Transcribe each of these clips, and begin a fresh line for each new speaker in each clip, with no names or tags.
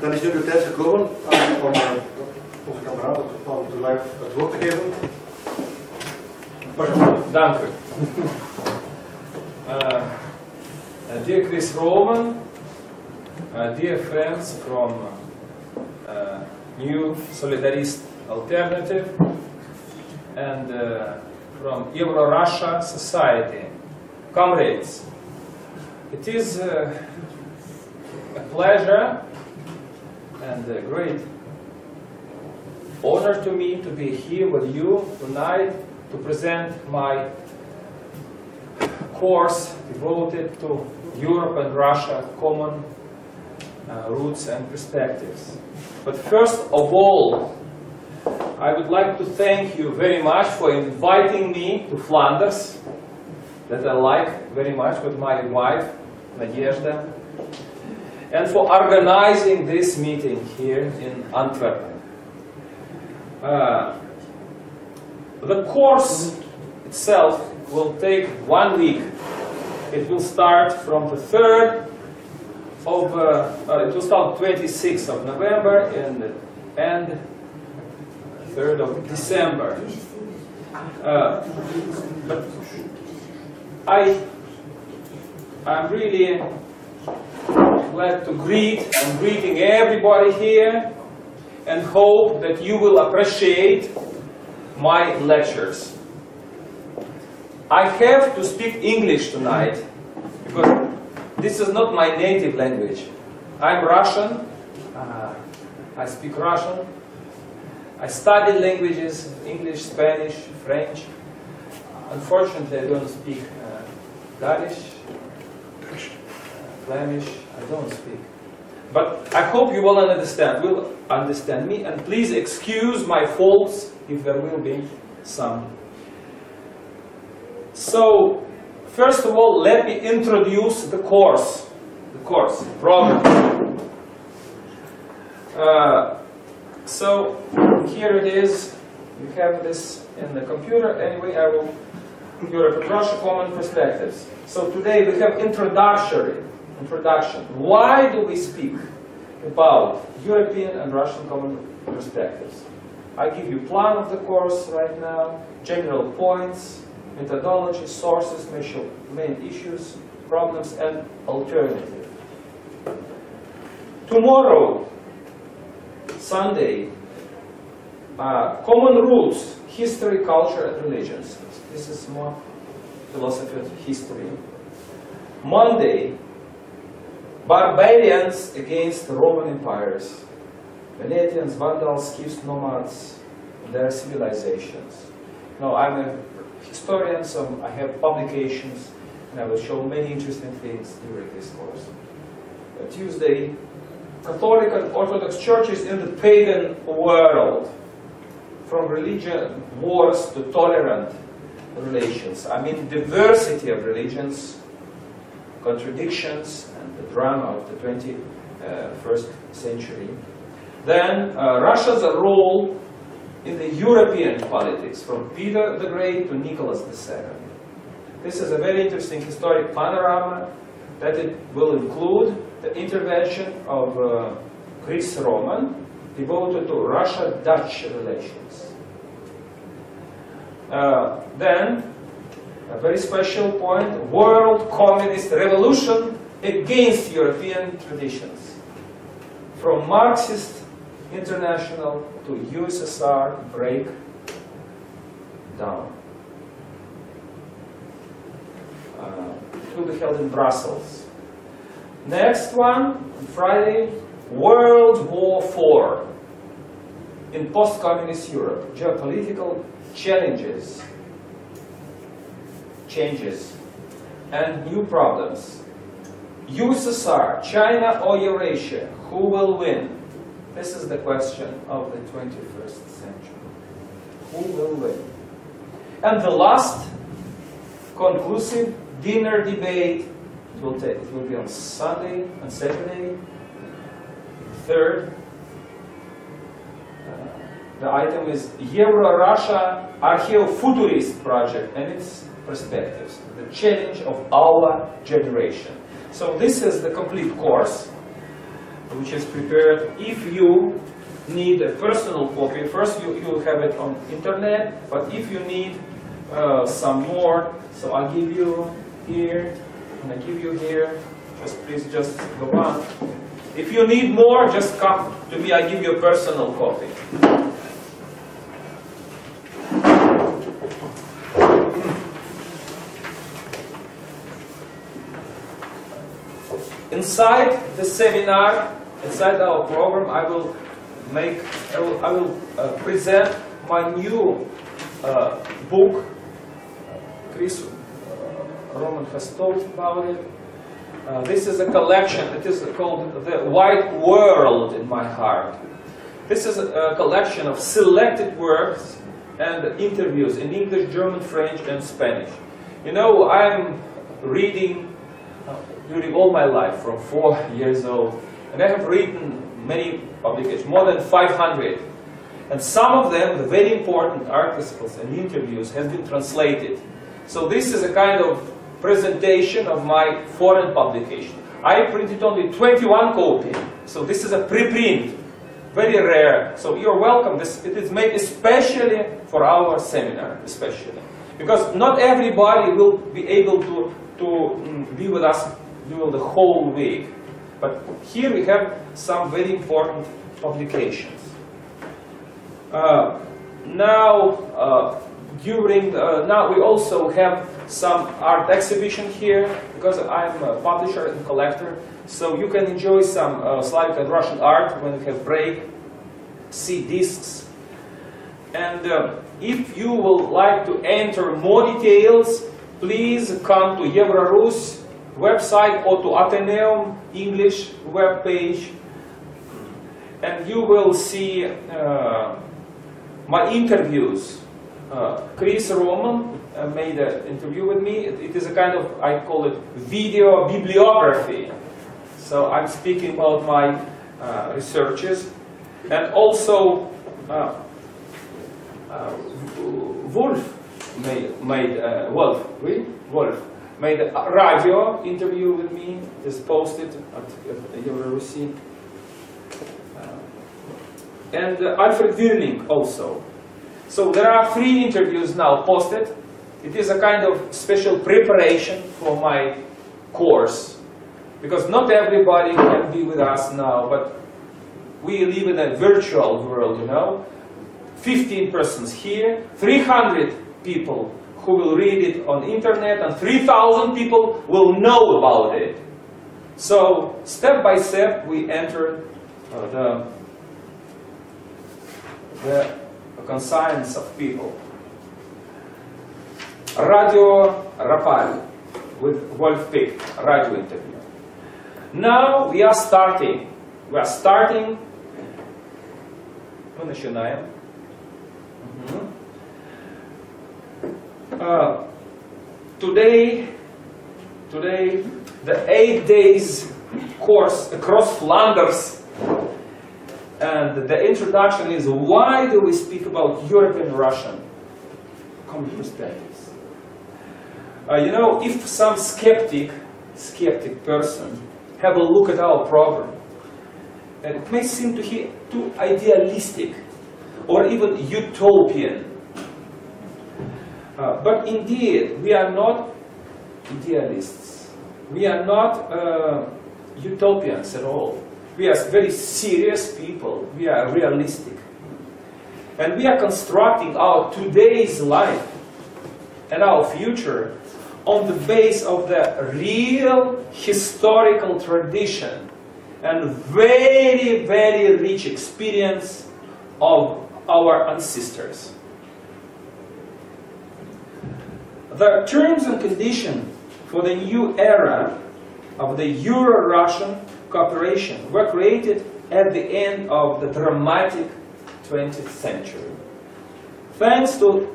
Dan is nu de tijd gekomen om onze kameraad, Pavel Tulaev, het woord te geven.
Dank u. Dear Chris Roman, dear friends from New Solidarist Alternative and from Euro-Russia Society, comrades, it is a pleasure and a great honor to me to be here with you tonight to present my course devoted to Europe and Russia common roots and perspectives. But first of all, I would like to thank you very much for inviting me to Flanders, that I like very much, with my wife, Nadezhda, and for organizing this meeting here in Antwerp. The course itself will take 1 week. It will start from the 3rd of, it will start 26th of November and end 3rd of December. But I'm really glad to I'm greeting everybody here and hope that you will appreciate my lectures. I have to speak English tonight because this is not my native language. I'm Russian. I speak Russian. I studied languages, English, Spanish, French. Unfortunately, I don't speak Danish, Flemish. I don't speak. But I hope you will understand me, and please excuse my faults if there will be some. So, first of all, let me introduce the course program. So, here it is. You have this in the computer. Anyway, I will Europe and Russia Common Perspectives. So today we have introduction. Why do we speak about European and Russian common perspectives? I give you plan of the course right now, general points, methodology, sources, main issues, problems, and alternative. Tomorrow, Sunday, common roots, history, culture, and religions. This is more philosophy of history. Monday, barbarians against Roman empires. Venetians, Vandals, Scyths, nomads, their civilizations. Now, I'm a historian, so I have publications, and I will show many interesting things during this course. Tuesday, Catholic and Orthodox churches in the pagan world, from religion wars to tolerant relations. I mean, diversity of religions, contradictions, and the drama of the 21st century. Then Russia's role in the European politics, from Peter the Great to Nicholas II. This is a very interesting historic panorama that it will include the intervention of Chris Roman, devoted to Russia-Dutch relations. Then, a very special point, world communist revolution against European traditions. From Marxist International to USSR break down. It will be held in Brussels. Next one, on Friday, World War IV in post-communist Europe. Geopolitical challenges, changes, and new problems. USSR, China or Eurasia, who will win? This is the question of the 21st century. Who will win? And the last conclusive dinner debate, it will be on Sunday and Saturday. Third, the item is Euro-Russia Archaeofuturist Project and its perspectives, the challenge of our generation. So this is the complete course. which is prepared. If you need a personal copy, first you have it on internet, but if you need some more, so I'll give you here, and I give you here, please just go on. If you need more, just come to me, I give you a personal copy. Inside the seminar, inside our program, I will present my new book. Chris Roman has told about it. This is a collection. It is called The White World in My Heart. This is a collection of selected works and interviews in English, German, French, and Spanish. You know, I'm reading during all my life, from 4 years old, and I have written many publications, more than 500. And some of them, the very important articles and interviews, have been translated. So this is a kind of presentation of my foreign publication. I printed only 21 copies, so this is a preprint, very rare. So you're welcome. It is made especially for our seminar, especially. Because not everybody will be able to be with us during the whole week. But here we have some very important publications. Now we also have some art exhibition here, because I'm a publisher and collector. So you can enjoy some Slavic and Russian art when we have break, see discs. And if you would like to enter more details, please come to Eurorus website or to Atheneum English web page, and you will see my interviews. Chris Roman made an interview with me. It is a kind of, I call it video bibliography. So I'm speaking about my researches. And also Wolf made a radio interview with me. It's posted at Eurorussi. And Alfred Wirling also. So there are 3 interviews now posted. It is a kind of special preparation for my course, because not everybody can be with us now, but we live in a virtual world, you know. 15 persons here, 300 people who will read it on internet, and 3,000 people will know about it. So step by step we enter the conscience of people. Radio Rapal with Wolf Pick, radio interview. Now we are starting. We are starting. Мы начинаем. Today, the 8 days course across Flanders. And the introduction is, why do we speak about European Russian common perspectives? You know, if some skeptic person have a look at our program, and it may seem to him too idealistic or even utopian. But indeed, we are not idealists. We are not utopians at all. We are very serious people. We are realistic. And we are constructing our today's life and our future on the base of the real historical tradition and very, very rich experience of our ancestors. The terms and conditions for the new era of the Euro-Russian cooperation were created at the end of the dramatic 20th century. Thanks to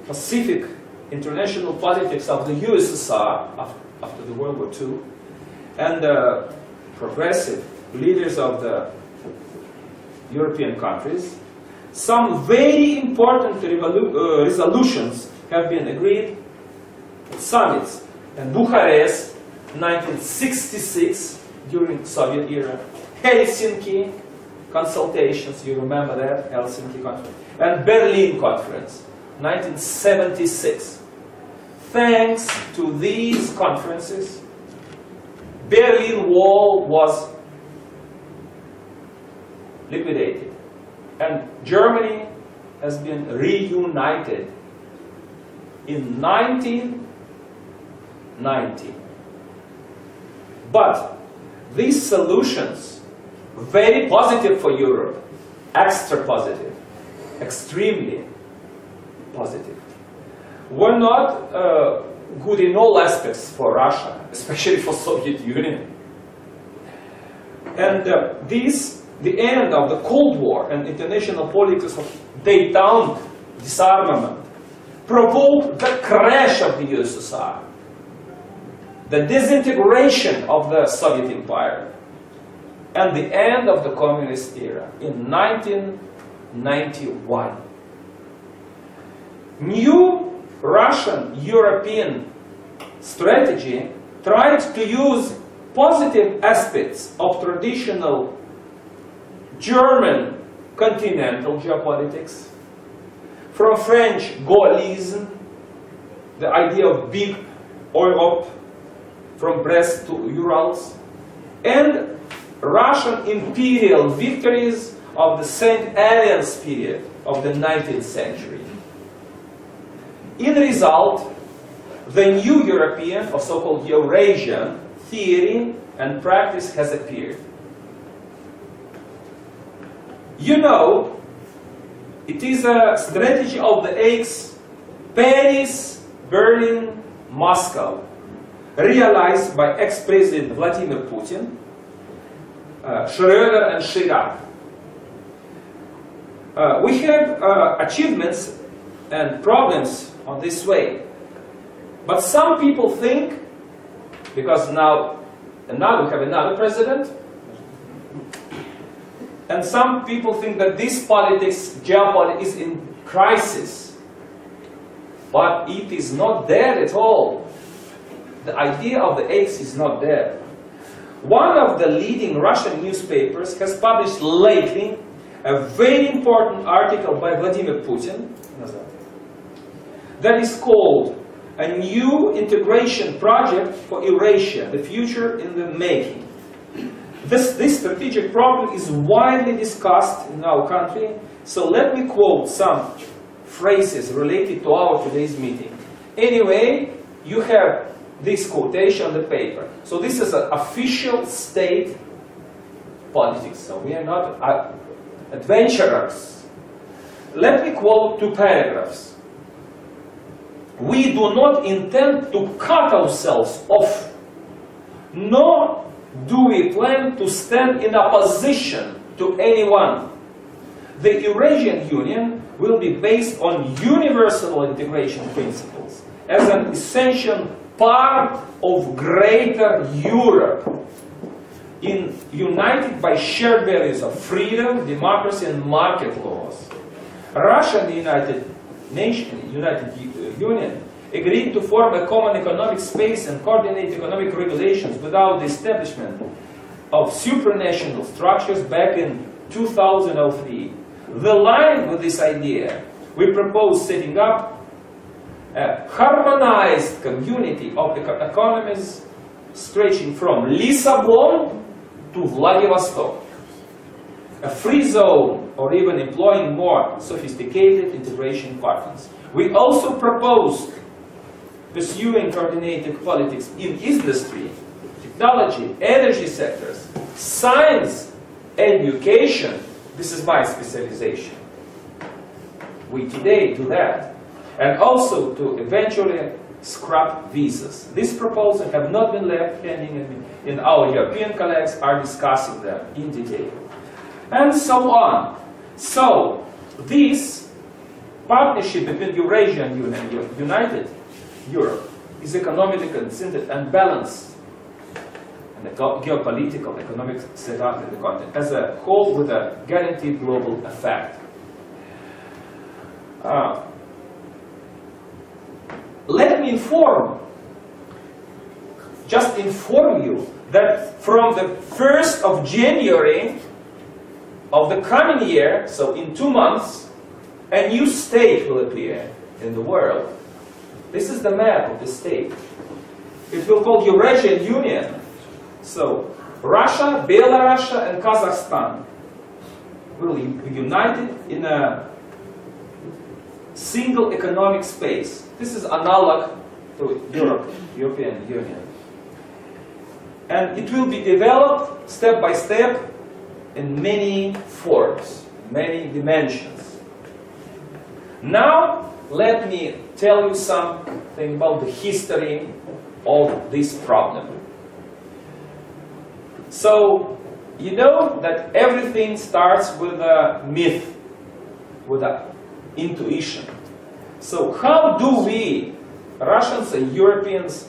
Pacific international politics of the USSR after the World War II and the progressive leaders of the European countries, some very important resolutions have been agreed at summits in Bucharest 1966 during Soviet era, Helsinki consultations, you remember that, Helsinki conference, and Berlin conference, 1976. Thanks to these conferences, Berlin Wall was liquidated, and Germany has been reunited in 1990. But these solutions, very positive for Europe, extra positive, extremely positive, were not good in all aspects for Russia, especially for Soviet Union. And the end of the Cold War and international politics of détente, disarmament, provoked the crash of the USSR, the disintegration of the Soviet Empire, and the end of the communist era in 1991. New Russian-European strategy tried to use positive aspects of traditional German continental geopolitics, from French Gaullism, the idea of big Europe, from Brest to Urals, and Russian imperial victories of the St. Helens period of the 19th century. In result, the new European, or so-called Eurasian, theory and practice has appeared. You know, it is a strategy of the X, Paris, Berlin, Moscow, realized by ex-President Vladimir Putin, Schröder and Chirac. We have achievements and problems on this way. But some people think, because now we have another president, and some people think that this politics, geopolitics, is in crisis. But it is not there at all. The idea of the X is not there. One of the leading Russian newspapers has published lately a very important article by Vladimir Putin that is called "A New Integration Project for Eurasia, the Future in the Making." This strategic problem is widely discussed in our country, so let me quote some phrases related to our today's meeting. Anyway, you have this quotation on the paper. So this is an official state politics, so we are not adventurers. Let me quote two paragraphs. "We do not intend to cut ourselves off, nor do we plan to stand in opposition to anyone. The Eurasian Union will be based on universal integration principles as an essential part of greater Europe, united by shared values of freedom, democracy, and market laws. Russia and the United Union agreed to form a common economic space and coordinate economic regulations without the establishment of supranational structures back in 2003. The line with this idea, we propose setting up a harmonized community of economies stretching from Lisbon to Vladivostok, a free zone, or even employing more sophisticated integration partners. We also proposed pursuing coordinated politics in industry, technology, energy sectors, science, education. This is my specialization. We today do that. And also to eventually scrap visas. These proposals have not been left pending, and our European colleagues are discussing them in detail. And so on. So, this partnership between Eurasia and United Europe is economically considered and balanced, and the geopolitical economic setup in the continent as a whole with a guaranteed global effect. Let me inform just inform you that from the 1st of January of the coming year, so in 2 months, a new state will appear in the world. This is the map of the state. It will call Eurasian Union. So Russia, Belarus, and Kazakhstan will be united in a single economic space. This is analog to Europe, European Union. And it will be developed step by step in many forms, many dimensions. Now, let me tell you something about the history of this problem. So, you know that everything starts with a myth, with an intuition. So, how do we, Russians and Europeans,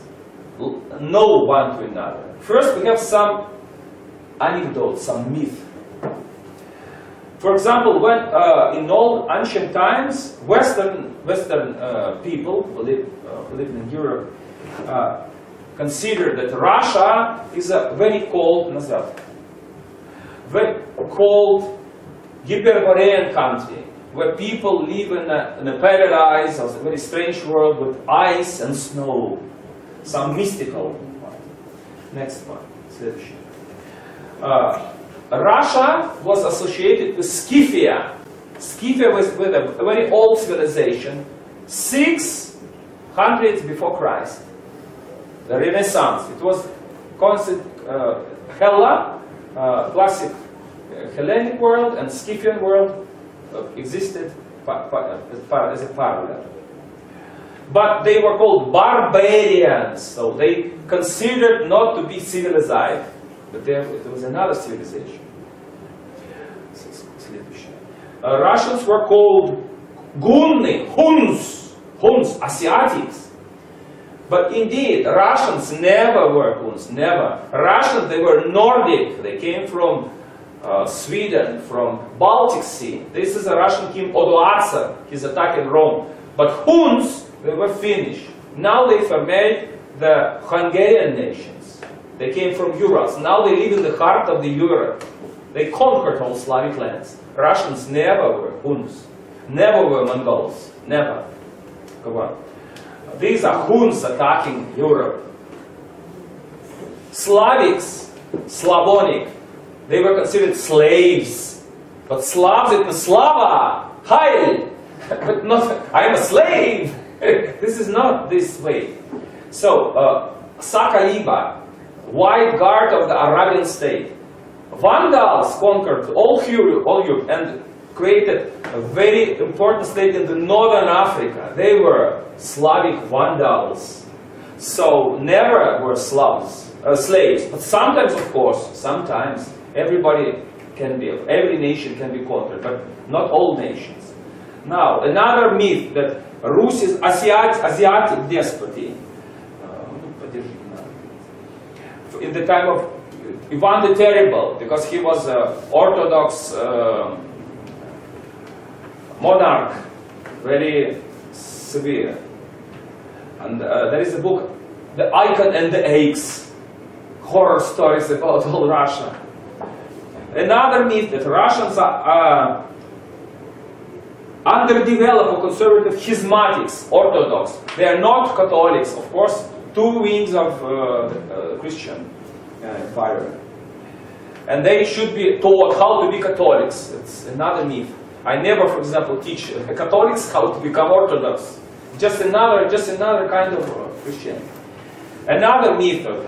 know one to another? First, we have some anecdotes, some myth. For example, when in all ancient times, Western people who live in Europe considered that Russia is a very cold, Hyperborean country, where people live in a paradise, or a very strange world with ice and snow. Some mystical one. Next one. Russia was associated with Scythia. Scythia was with a very old civilization, 600 before Christ. The Renaissance. It was concept Hella, classic Hellenic world, and Scythian world existed as a parallel. But they were called barbarians, so they considered not to be civilized, but there was another civilization. Russians were called Gunni, Huns, Asiatics. But indeed, Russians never were Huns, never. Russians, they were Nordic, they came from Sweden, from Baltic Sea. This is a Russian king, Odoacer, he's attacking Rome. But Huns, they were Finnish. Now they made the Hungarian nations. They came from Urals. Now they live in the heart of the Europe. They conquered all Slavic lands. Russians never were Huns. Never were Mongols. Never. Go on. These are Huns attacking Europe. Slavics, Slavonic, they were considered slaves. But Slavs, it was Slava, Heil. But not, I am a slave. This is not this way. So, Sakaliba, white guard of the Arabian state. Vandals conquered all Europe and created a very important state in the northern Africa. They were Slavic Vandals. So, never were slaves. But sometimes, of course, sometimes every nation can be conquered, but not all nations. Now, another myth that Rus is Asiatic despoty. In the time of Ivan the Terrible, because he was an Orthodox monarch, very severe. And there is a book, The Icon and the Axe, horror stories about all Russia. Another myth that Russians are underdeveloped or conservative schismatics, Orthodox. They are not Catholics, of course, two wings of the Christian empire. And they should be taught how to be Catholics. It's another myth. I never, for example, teach Catholics how to become Orthodox. Just another kind of Christianity. Another myth of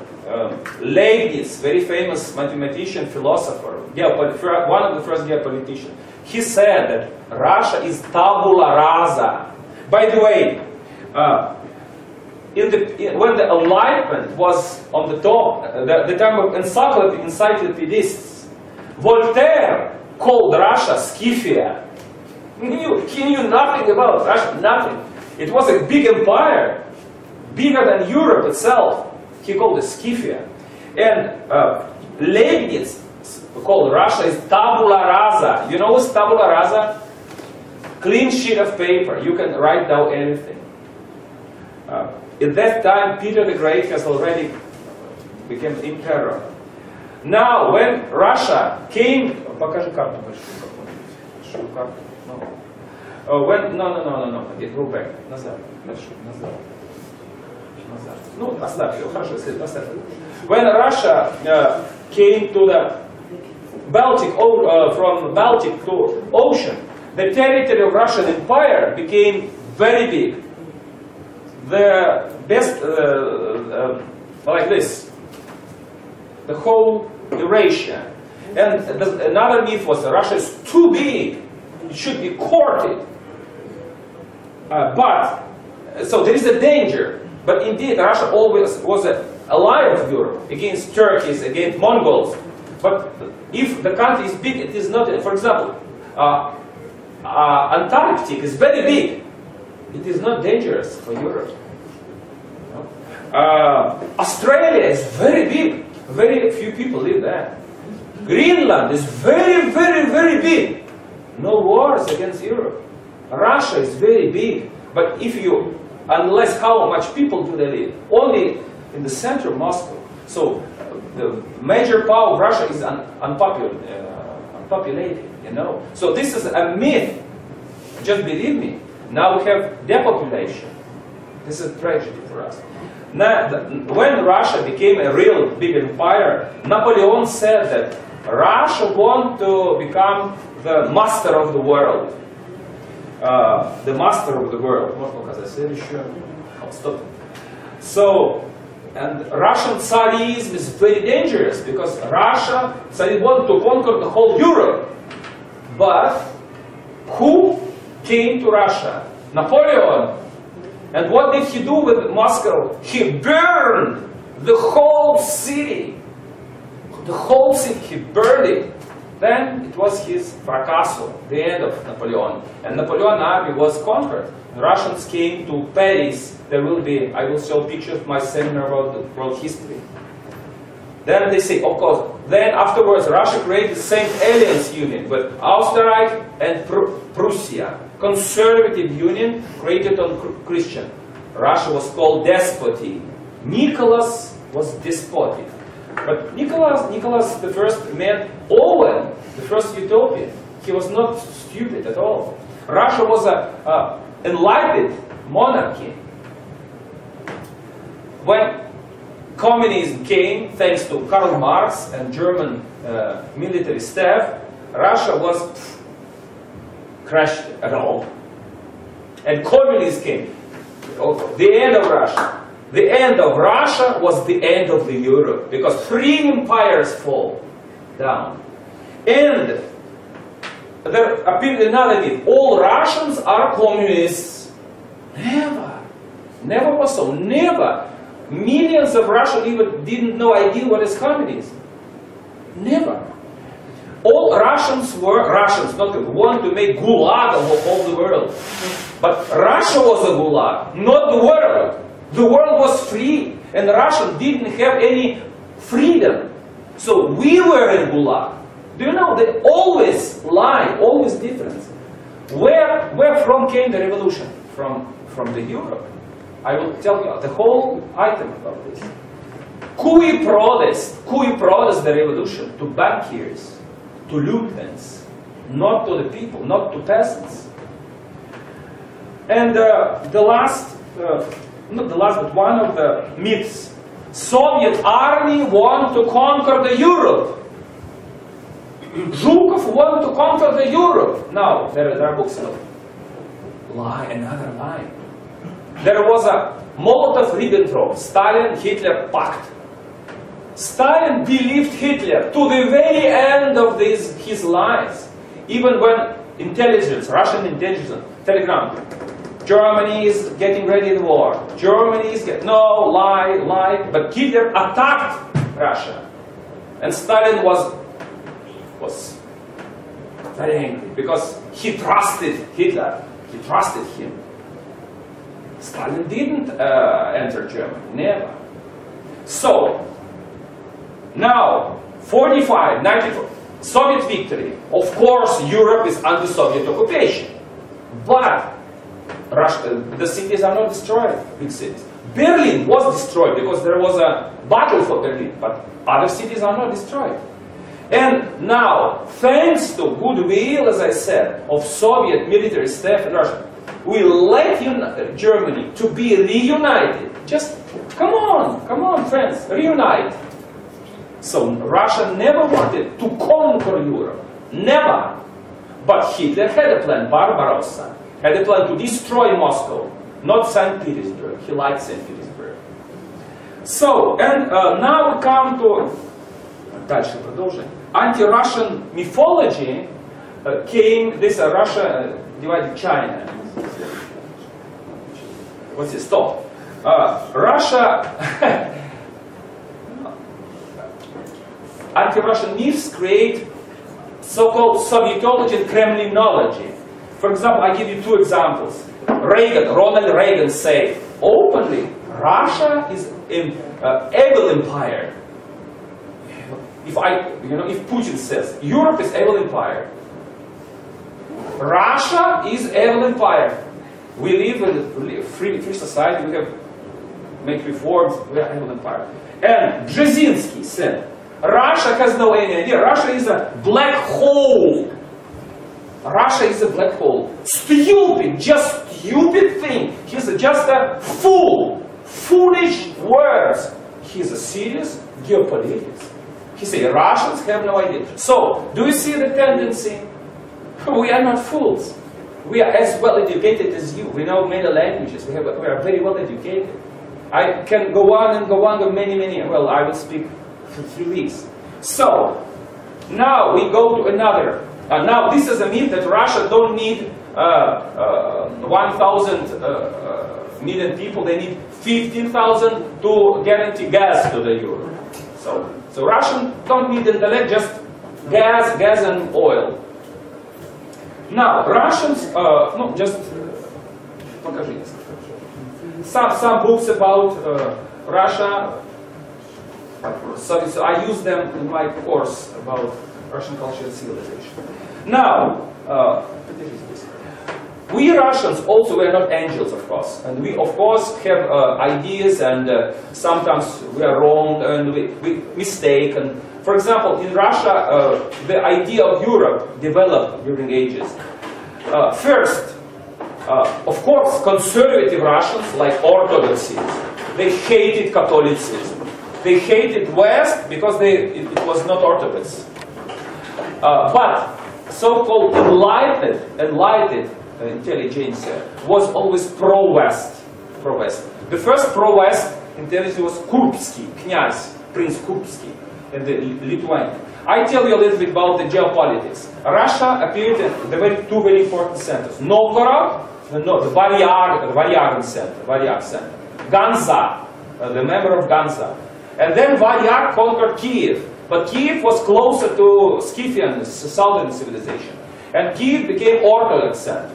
Leibniz, very famous mathematician, philosopher, one of the first geopoliticians. He said that Russia is tabula rasa. By the way, when the Enlightenment was on the top, the time of encyclopedists, Voltaire called Russia Scythia. He knew nothing about Russia, nothing. It was a big empire, bigger than Europe itself. He called it Scythia. And Leibniz called Russia is tabula rasa. You know what's tabula rasa? Clean sheet of paper. You can write down anything. At that time, Peter the Great has already became emperor. Now, when Russia came, покажи карту большую карту. No, go back, назад. Ну, оставь ее, хорошо, оставь. When Russia came to the Baltic, from Baltic to ocean, the territory of Russian Empire became very big. The best, like this, the whole Eurasia. And another myth was that Russia is too big, it should be courted. So there is a danger. But indeed, Russia always was an ally of Europe against Turkeys, against Mongols. But if the country is big, it is not. For example, Antarctica is very big. It is not dangerous for Europe. Australia is very big. Very few people live there. Greenland is very, very, very big. No wars against Europe. Russia is very big. But if you, unless how much people do they live? Only in the center of Moscow. So the major power of Russia is unpopulated, you know. So this is a myth. Just believe me. Now we have depopulation. This is a tragedy for us. Now, when Russia became a real big empire, Napoleon said that Russia wants to become the master of the world. The master of the world. So, and Russian Tsarism is very dangerous because Russia wants to conquer the whole Europe. But who came to Russia? Napoleon. And what did he do with Moscow? He burned the whole city. The whole city, he burned it. Then it was his fracasso, the end of Napoleon. And Napoleon's army was conquered. The Russians came to Paris. There will be, I will show pictures of my seminar about the world history. Then they say, of course, then afterwards Russia created the same alliance union with Austria and Prussia. Conservative union created on Christian. Russia was called despoty. Nicholas was despotic. But Nicholas the first meant Owen, the first utopian. He was not stupid at all. Russia was an enlightened monarchy. When communism came, thanks to Karl Marx and German military staff, Russia was crashed at all. And communism came. The end of Russia. The end of Russia was the end of the Europe, because three empires fall down. And there appeared another myth. All Russians are communists. Never. Never was so. Never. Millions of Russians even didn't know idea what is communism. Never. All Russians were Russians, not want to make gulag of all the world. But Russia was a gulag, not the world. The world was free, and Russia didn't have any freedom. So we were in gulag. Do you know, they always lie, always different. Where from came the revolution? From the Europe. I will tell you the whole item about this. Cui prodest the revolution to bankiers, to lumens, not to the people, not to peasants. And the last, not the last, but one of the myths. Soviet army want to conquer the Europe. Zhukov want to conquer the Europe. Now, there are books of lie, another lie. There was a Molotov-Ribbentrop, Stalin-Hitler pact. Stalin believed Hitler to the very end of his lies. Even when intelligence, Russian intelligence, telegram, Germany is getting ready the war. Germany is no, lie. But Hitler attacked Russia. And Stalin was very angry because he trusted Hitler. He trusted him. Stalin didn't enter Germany, never. So, now, 45, 94, Soviet victory. Of course, Europe is under Soviet occupation. But Russia, the cities are not destroyed, big cities. Berlin was destroyed because there was a battle for Berlin, but other cities are not destroyed. And now, thanks to goodwill, as I said, of Soviet military staff in Russia, we let Germany to be reunited. Just come on, friends, reunite. So Russia never wanted to conquer Europe, never. But Hitler had a plan, Barbarossa, had a plan to destroy Moscow, not St. Petersburg. He liked St. Petersburg. So, and now we come to дальше продолжим. Anti-Russian mythology came, this Russia divided China. What's it? Stop. Russia, anti-Russian myths create so-called Sovietology and Kremlinology. For example, I give you two examples. Ronald Reagan said openly, Russia is an evil empire. If Putin says Europe is evil empire, Russia is evil empire. We live in a free society. We have make reforms. We are evil empire. And Brzezinski said Russia has no any idea. Russia is a black hole. Russia is a black hole. Stupid, just stupid thing. He's just a fool. Foolish words. He's a serious geopolitics. He said Russians have no idea. So, do you see the tendency? We are not fools. We are as well educated as you. We know many languages. We are very well educated. I can go on and go on with many, well, I will speak for 3 weeks. So, now we go to another. Now, this is a myth that Russia don't need 1,000 million people. They need 15,000 to guarantee gas to the Europe. So Russians don't need intellect, just gas and oil. Now, Russians, no, just some books about Russia. So I use them in my course about Russian culture and civilization. Now, we Russians also were not angels, of course, and we of course have ideas, and sometimes we are wrong and we mistake. And for example, in Russia, the idea of Europe developed during ages. First, of course, conservative Russians, like Orthodoxies, they hated Catholicism. They hated West because it was not Orthodox. But so-called enlightened intelligentsia was always pro-West. The first pro-West intelligence was Kurbsky, Knyaz, Prince Kurbsky, in the Lithuania. I tell you a little bit about the geopolitics. Russia appeared at two very important centers. Novgorod, the Varyagan center, Ganza, the member of Ganza. And then Varyak conquered Kiev. But Kiev was closer to Scythian, southern civilization. And Kiev became Orthodox center.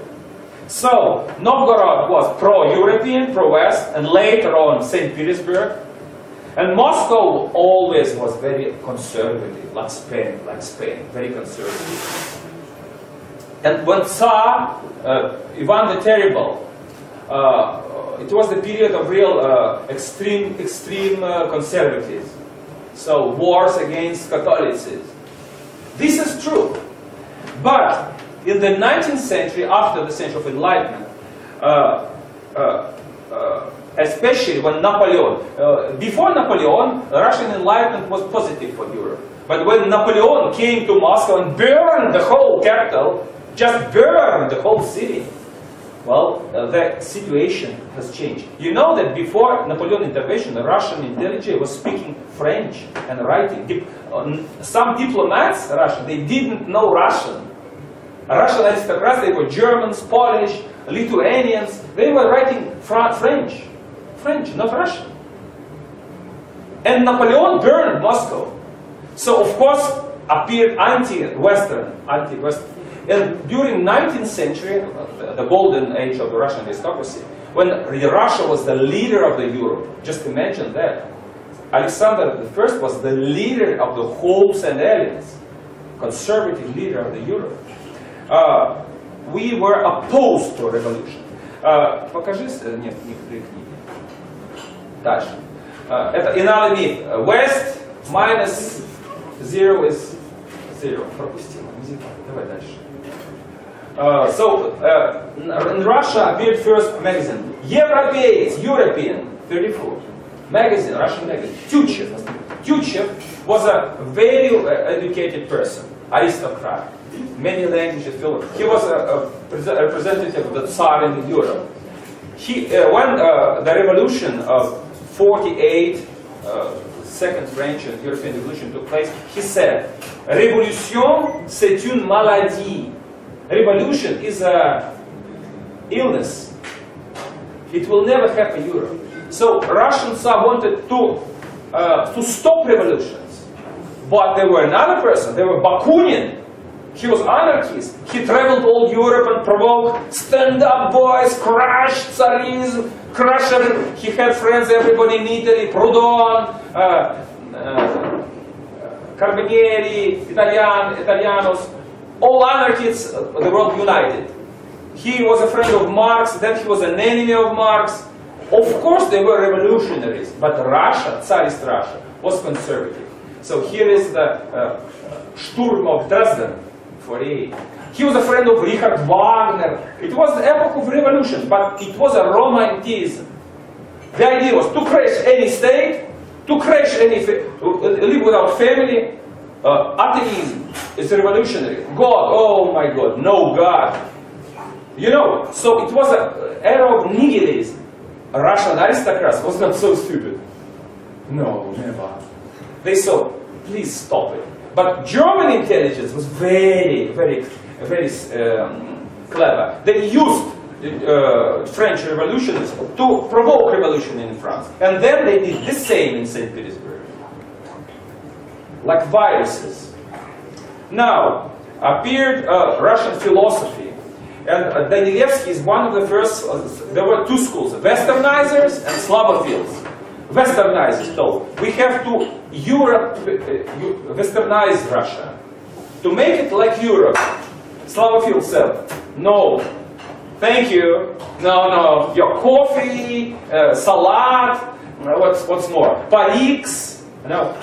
So, Novgorod was pro-European, pro-West, and later on St. Petersburg. And Moscow always was very conservative, like Spain, very conservative. And when Tsar Ivan the Terrible, it was the period of real extreme conservatism. So, wars against Catholicism. This is true. But in the 19th century, after the century of Enlightenment, especially when Napoleon, before Napoleon, Russian Enlightenment was positive for Europe. But when Napoleon came to Moscow and burned the whole capital, just burned the whole city, well, the situation has changed. You know that before Napoleon intervention, the Russian intelligence was speaking French and writing. Some diplomats, Russian, they didn't know Russian. Russian aristocrats, they were Germans, Polish, Lithuanians. They were writing French, not Russian. And Napoleon burned Moscow. So, of course, appeared anti-Western. And during 19th century, the golden age of the Russian aristocracy, when Russia was the leader of the Europe, just imagine that. Alexander I was the leader of the whole St. Helens, conservative leader of the Europe. We were opposed to a revolution. Покажи некоторые книги. Дальше. Это another myth. West minus 0 is 0. Пропустил. Давай дальше. In Russia appeared first magazine. European, 34. Magazine, Russian magazine. Tuchev was a very educated person, aristocrat, many languages fluent. He was a representative of the Tsar in Europe. When the revolution of 48, Second French and European Revolution took place, he said, "Révolution, c'est une maladie." Revolution is an illness. It will never happen in Europe. So Russian Tsar wanted to stop revolutions. But there were another person, there were Bakunin. He was anarchist. He traveled all Europe and provoked, stand up boys, crush Tsarism, crush everything. He had friends, everybody in Italy, Proudhon, Carbonieri, Italianos, all anarchists, the world united. He was a friend of Marx, then he was an enemy of Marx. Of course they were revolutionaries, but Russia, Tsarist Russia, was conservative. So here is the Sturm of Dresden, 48. He was a friend of Richard Wagner. It was the epoch of revolution, but it was a romanticism. The idea was to crash any state, to crash any, live without family. Atheism is revolutionary. God, oh my God, no God. You know, so it was an era of nihilism. Russian aristocrats was not so stupid. No, never. They thought, please stop it. But German intelligence was very clever. They used French revolutionists to provoke revolution in France. And then they did the same in St. Petersburg. Like viruses. Now, appeared Russian philosophy. And Danilevsky is one of the first, there were two schools, Westernizers and Slavophiles. Westernizers told, we have to Westernize Russia, to make it like Europe. Slavophiles said, no, thank you, no, your coffee, salad, what's more, pariks, no,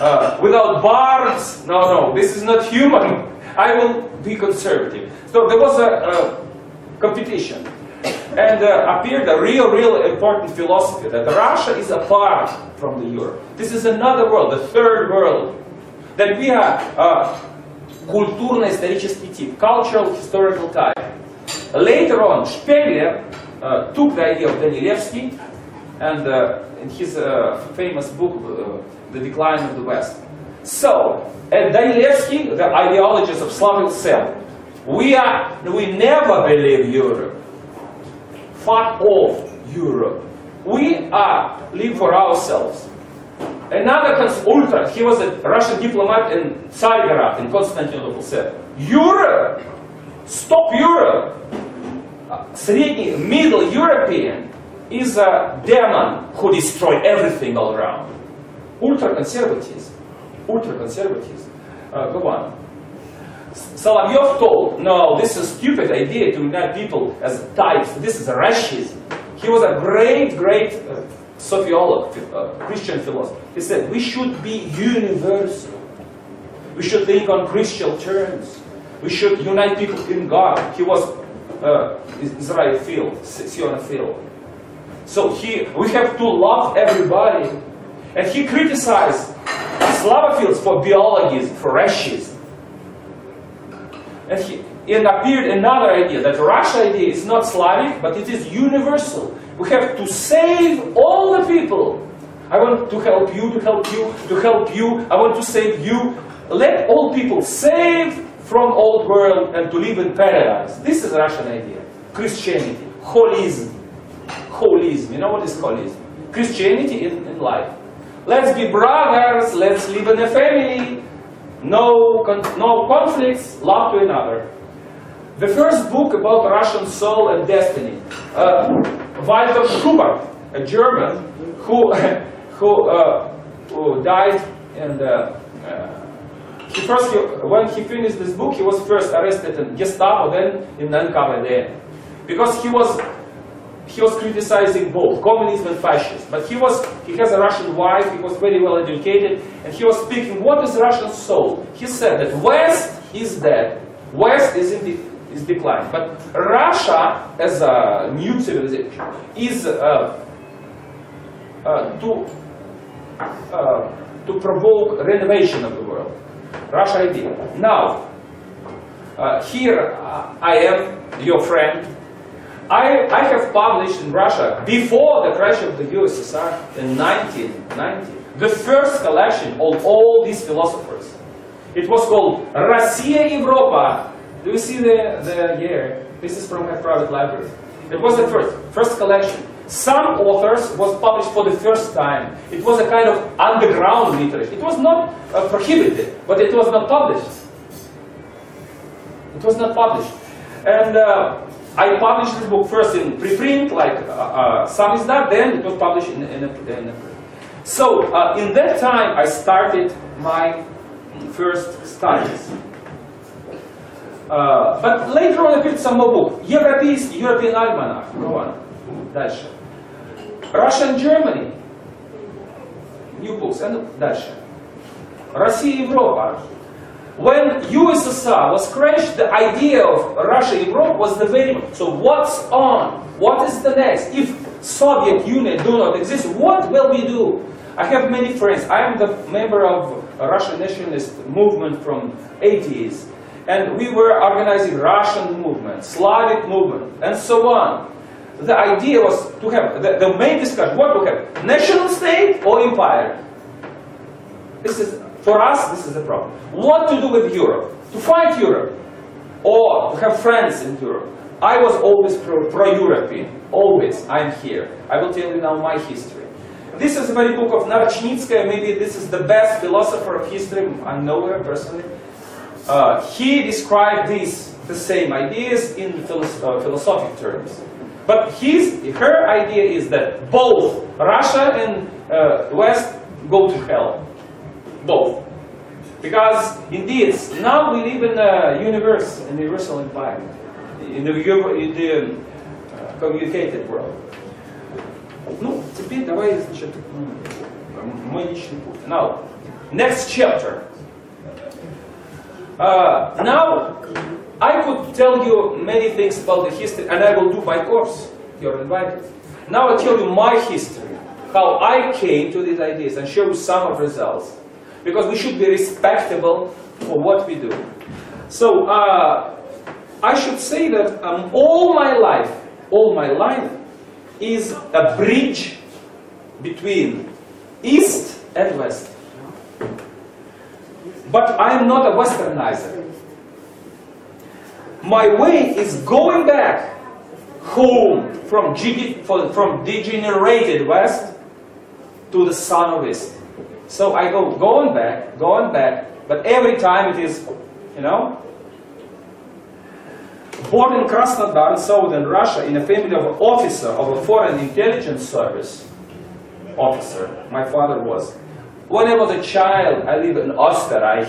without barbs, no, this is not human, I will be conservative. So there was a competition, and appeared a real important philosophy that Russia is apart from the Europe. This is another world, the third world. That we are культурно-исторический тип, cultural, historical type. Later on, Spengler took the idea of Danilevsky, and in his famous book, The Decline of the West. So, and Danilevsky, the ideologist of Slavic said, we never believe Europe. Fuck off, Europe. We live for ourselves. Another ultra, he was a Russian diplomat in Tsargrad, in Constantinople, said, Europe, stop Europe. Srednyi, middle European is a demon who destroyed everything all around. Ultra-conservatism. Ultra-conservatism. Go on. Solovyov told, no, this is a stupid idea to unite people as types. This is a racism. He was a great sociologist, Christian philosopher. He said, we should be universal. We should think on Christian terms. We should unite people in God. He was Israelphile, Sionophile. So we have to love everybody. And he criticized Slavophiles for biology, for racism. And it appeared another idea, that Russia idea is not Slavic, but it is universal. We have to save all the people. I want to help you, to help you, to help you. I want to save you. Let all people save from old world and to live in paradise. This is a Russian idea. Christianity, holism. Holism, you know what is holism? Christianity in life. Let's be brothers, let's live in a family. No conflicts, love to another. The first book about Russian soul and destiny. Walter Schubert, a German, who died, and when he finished this book, he was first arrested in Gestapo, then in NKVD, because he was
he was criticizing both communism and fascism. But he has a Russian wife, he was very well educated, and he was speaking, what is Russian soul? He said that West is dead, West is decline. But Russia, as a new civilization, is to provoke renovation of the world. Russia idea. Now, here I am, your friend. I have published in Russia, before the crash of the USSR in 1990, the first collection of all these philosophers. It was called Россия, Европа. Do you see the year? This is from my private library. It was the first collection. Some authors was published for the first time. It was a kind of underground literature. It was not prohibited, but it was not published. It was not published. And I published this book first in preprint, like some is that, then it was published in a print. So in that time I started my first studies. But later on I picked some more books. European Almanac. Go on. Дальше. Russia and Germany. New books. And дальше. Россия, Европа. When USSR was crashed, the idea of Russia and Europe was the very... So what's on? What is the next? If Soviet Union do not exist, what will we do? I have many friends. I am the member of a Russian nationalist movement from 80s. And we were organizing Russian movement, Slavic movement, and so on. The idea was to have, the main discussion, what to have, national state or empire? This is, for us, this is the problem. What to do with Europe? To fight Europe, or to have friends in Europe. I was always pro-European, always. I'm here. I will tell you now my history. This is a very book of Narochnitskaya. Maybe this is the best philosopher of history. I know her personally. He described the same ideas in philosophic terms. But her idea is that both Russia and West go to hell. Both. Because indeed, now we live in a universal empire. In the communicated world. Ну, теперь давай, значит, мой личный путь. Now, next chapter. Now, I could tell you many things about the history, and I will do my course. You're invited. Now I tell you my history, how I came to these ideas, and show you some of the results. Because we should be respectable for what we do. So, I should say that all my life is a bridge between East and West. But I am not a Westernizer. My way is going back home from degenerated West to the sun of East. So I go going back, but every time it is, you know, born in Krasnodar, southern Russia, in a family of an officer of a foreign intelligence service officer. My father was. When I was a child, I lived in Österreich,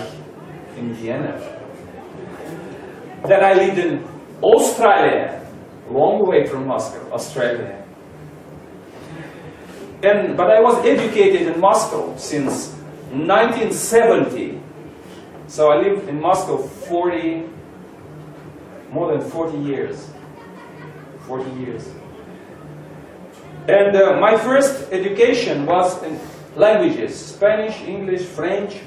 in Vienna. Then I lived in Australia, long way from Moscow, Australia. But I was educated in Moscow since 1970. So I lived in Moscow more than 40 years. 40 years. And my first education was in languages, Spanish, English, French.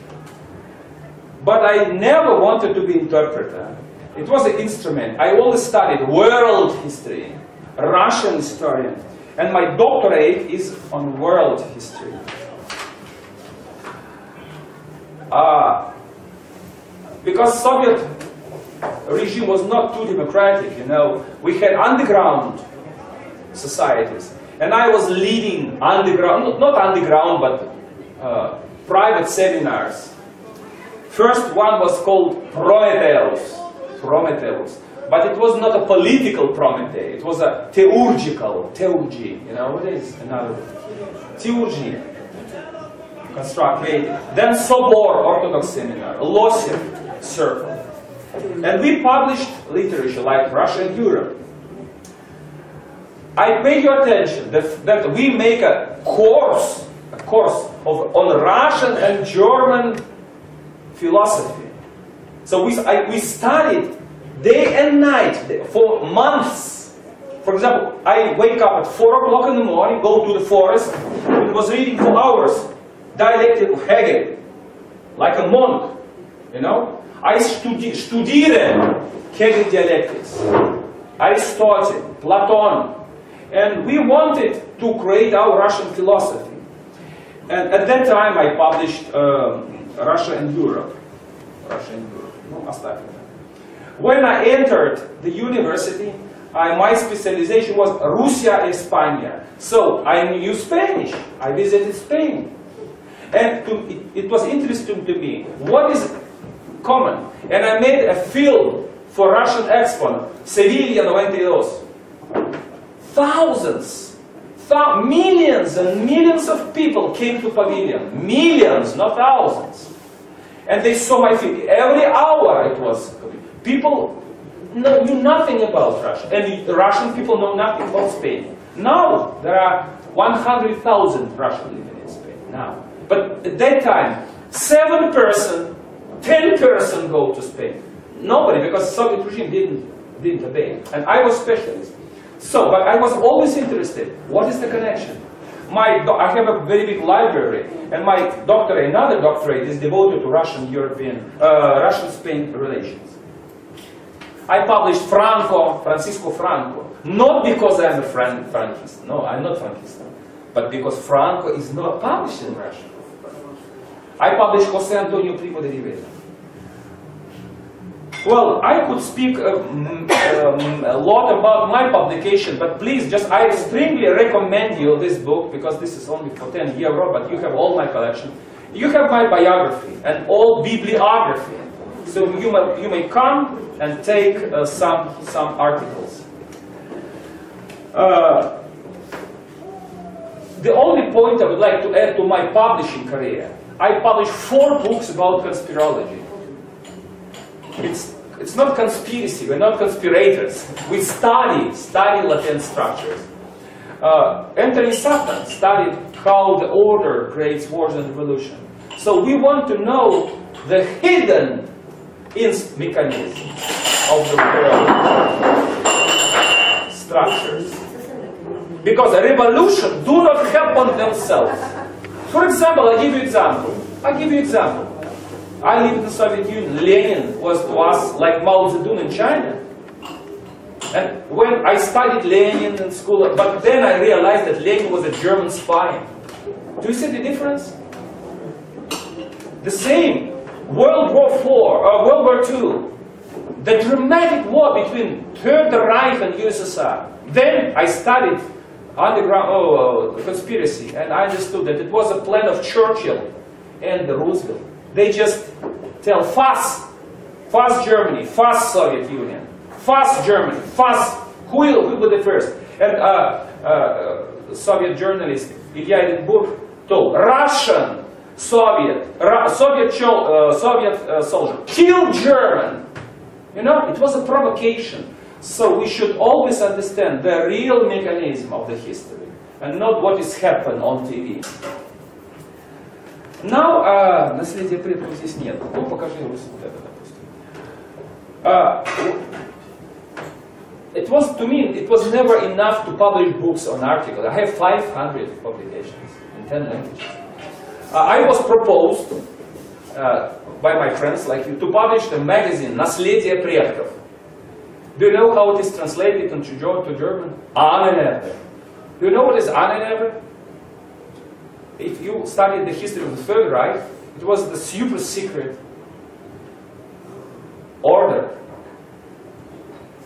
But I never wanted to be an interpreter. It was an instrument. I always studied world history, Russian historian. And my doctorate is on world history. Because Soviet regime was not too democratic, you know. We had underground societies. And I was leading underground, not underground, but private seminars. First one was called Prometheus. But it was not a political Prometheus, it was a theurgy, you know, what is another word? Theurgy, construct, creative. Then Sobor, Orthodox Seminar, Lossev Circle. And we published literature like Russia and Europe. I pay you attention that we make a course on Russian and German philosophy. So we studied day and night for months. For example, I wake up at 4 o'clock in the morning, go to the forest, and was reading for hours dialectic of Hegel, like a monk, you know. I studiere Hegel dialectics, Aristotle, Platon, and we wanted to create our Russian philosophy. And at that time I published Russia and Europe. When I entered the university, my specialization was Rusia, España. So I knew Spanish. I visited Spain. And it was interesting to me. What is common? And I made a film for Russian Expo, Sevilla 92. Thousands, millions and millions of people came to pavilion. Millions, not thousands. And they saw my film. Every hour it was. People knew nothing about Russia. And the Russian people know nothing about Spain. Now, there are 100,000 Russians living in Spain. Now. But at that time, 7%, 10% go to Spain. Nobody, because the Soviet regime didn't obey. And I was specialist. So, but I was always interested. What is the connection? I have a very big library, and my doctorate, another doctorate, is devoted to Russian-Spain relations. I published Francisco Franco, not because I'm a Frankist. No, I'm not Frankist, but because Franco is not published in Russia. I published José Antonio Primo de Rivera. Well, I could speak a lot about my publication, but please, I strongly recommend you this book, because this is only for 10 euro, but you have all my collection. You have my biography and all bibliography. So you may come and take some articles. The only point I would like to add to my publishing career, I published 4 books about conspirology. It's not conspiracy, we're not conspirators. We study latent structures. Entering Satan studied how the order creates wars and revolution. So we want to know the hidden mechanism of the world structures. Because a revolution do not happen themselves. For example, I give you example. I lived in the Soviet Union. Lenin was to us like Mao Zedong in China. And when I studied Lenin in school, but then I realized that Lenin was a German spy. Do you see the difference? The same. World War II. The dramatic war between Third Reich and USSR. Then I studied underground conspiracy, and I understood that it was a plan of Churchill and Roosevelt. They just tell fast Germany, fast Soviet Union, fast Germany, fast, who will be the first? And Soviet journalist Ilya Edinburgh told Russian, Soviet soldier, kill German. You know, it was a provocation. So we should always understand the real mechanism of the history, and not what is happened on TV. Now, наследие предков здесь нет. Ну, покажи вот это, допустим. It was never enough to publish books on articles. I have 500 publications in 10 languages. I was proposed by my friends like you to publish the magazine «Наследие предков». Do you know how it is translated into German? Ahnenerbe. Do you know what is Ahnenerbe? If you studied the history of the Third Reich, it was the super secret order,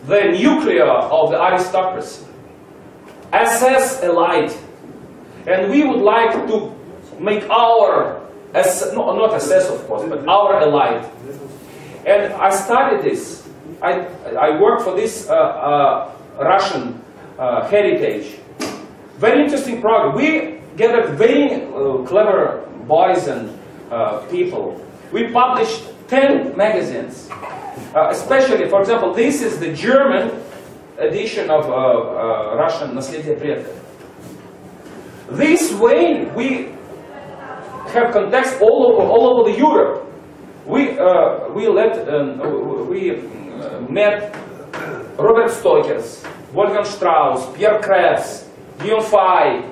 the nuclear of the aristocracy, SS elite, and we would like to make our, not SS of course, but our elite. And I studied this. I worked for this Russian heritage. Very interesting program. We gathered very clever boys and people. We published 10 magazines. Especially, for example, this is the German edition of Russian Наследие предков. This way we have context all over the Europe. We met Robert Stokers, Wolfgang Strauss, Pierre Krebs, Guillaume Fay.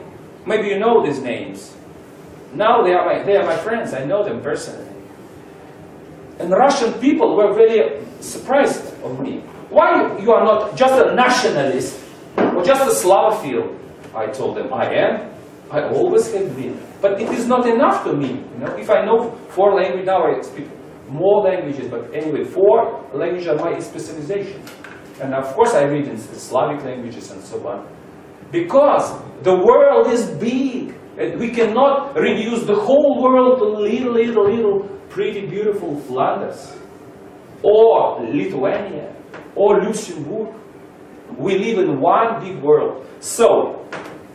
Maybe you know these names. Now they are my friends. I know them personally. And Russian people were very surprised of me. Why you are not just a nationalist or just a Slavophile? I told them I am. I always have been. But it is not enough to me. You know, if I know 4 languages now, I speak more languages. But anyway, 4 languages are my specialization. And of course, I read in Slavic languages and so on. Because the world is big. And we cannot reduce the whole world to little, pretty beautiful Flanders. Or Lithuania. Or Luxembourg. We live in one big world. So,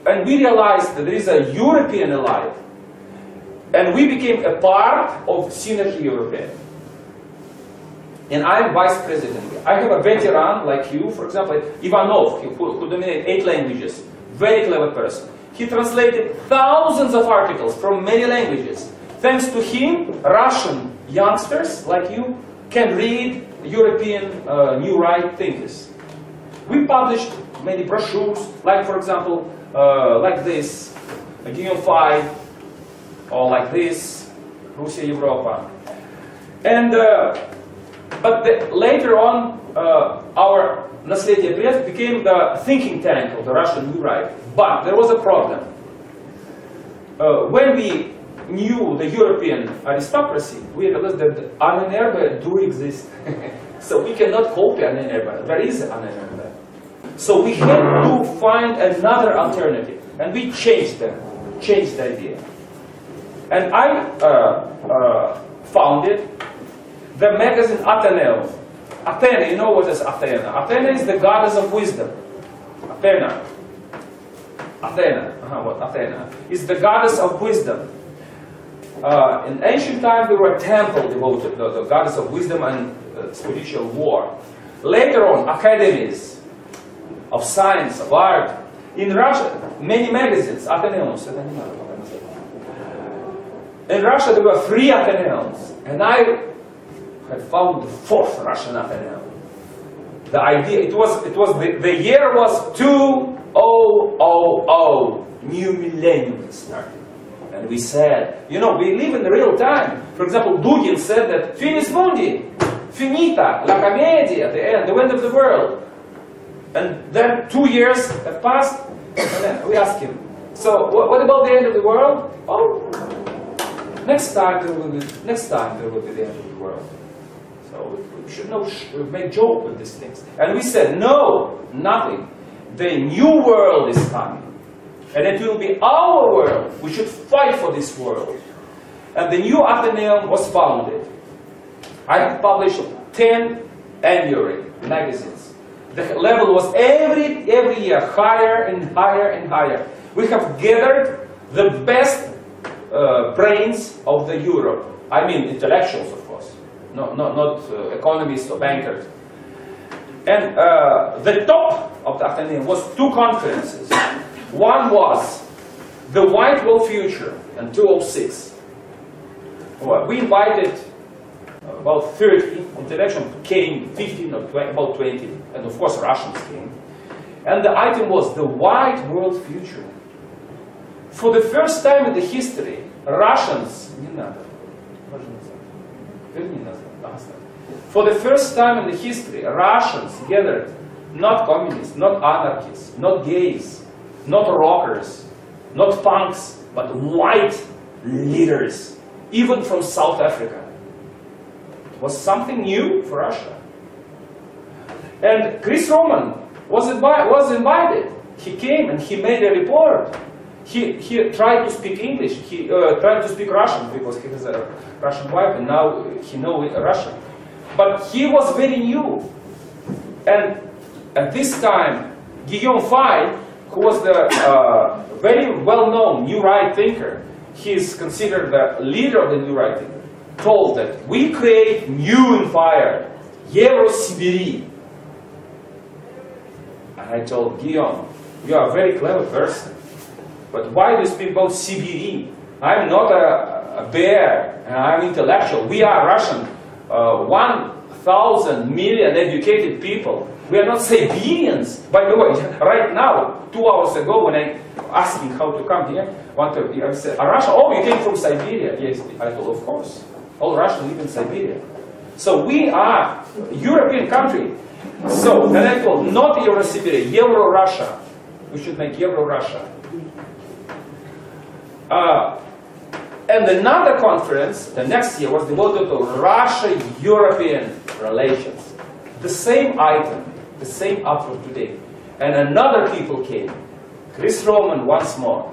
and we realized that there is a European elite. And we became a part of Synergy European. And I'm vice president. I have a veteran like you, for example, Ivanov, who dominated 8 languages. Very clever person. He translated thousands of articles from many languages. Thanks to him, Russian youngsters like you can read European new right thinkers. We published many brochures, like for example, like this, Guillaume Fay, or like this, Russia, Europa. And but later on, our Наследие предков became the thinking tank of the Russian new right. But there was a problem. When we knew the European aristocracy, we realized that Annenerbe do exist. So we cannot copy Annenerbe. There is Annenerbe. So we had to find another alternative. And we changed the idea. And I founded the magazine Athenaeum. Athena, you know what is Athena? Athena is the goddess of wisdom. Athena. What Athena is the goddess of wisdom. In ancient times, there were a temple devoted to the goddess of wisdom and spiritual war. Later on, academies of science, of art. In Russia, many magazines, Athenaeums. In Russia, there were 3 Athenaeums, and I had found the 4th Russian Athenaeum. The idea, the year was 2000, new millennium started. And we said, you know, we live in real time. For example, Dugin said that finis mundi, finita, la commedia, the end of the world. And then 2 years have passed, and then we asked him, so what about the end of the world? Oh, next time there will be the end of the world. So we should not make joke with these things. And we said, no, nothing. The new world is coming. And it will be our world. We should fight for this world. And the new Athenaeum was founded. I have published 10 annual magazines. The level was every year higher and higher and higher. We have gathered the best brains of the Europe. I mean intellectuals, of course. Not economists or bankers. And the top of the Athenaeum was 2 conferences. One was the White World Future in 2006. Well, we invited about 30 intellectuals, came 15 or 20, about 20, and of course Russians came. And the item was the White World Future. For the first time in the history, Russians, for the first time in the history, Russians gathered, not communists, not anarchists, not gays, not rockers, not punks, but white leaders, even from South Africa. It was something new for Russia. And Chris Roman was invited. He came and he made a report. He tried to speak English. He tried to speak Russian because he has a Russian wife and now he knows Russian. But he was very new. And at this time, Guillaume Fay, who was the very well-known New Right thinker, he is considered the leader of the New Right thinker, told that we create new empire, Euro-Sibiri. And I told Guillaume, you are a very clever person, but why do you speak about Siberia? I'm not a bear, and I'm intellectual. We are Russian, 1,000 million educated people. We are not Siberians. By the way, right now, 2 hours ago, when I asked him how to come here, I said, Russia, oh, you came from Siberia. Yes, I told, of course. All Russians live in Siberia. So we are a European country. So, and I told, not Euro-Siberia, Euro-Russia. We should make Euro-Russia. And another conference, the next year, was devoted to Russia-European relations. The same item, the same up for today. And another people came. Chris Roman once more,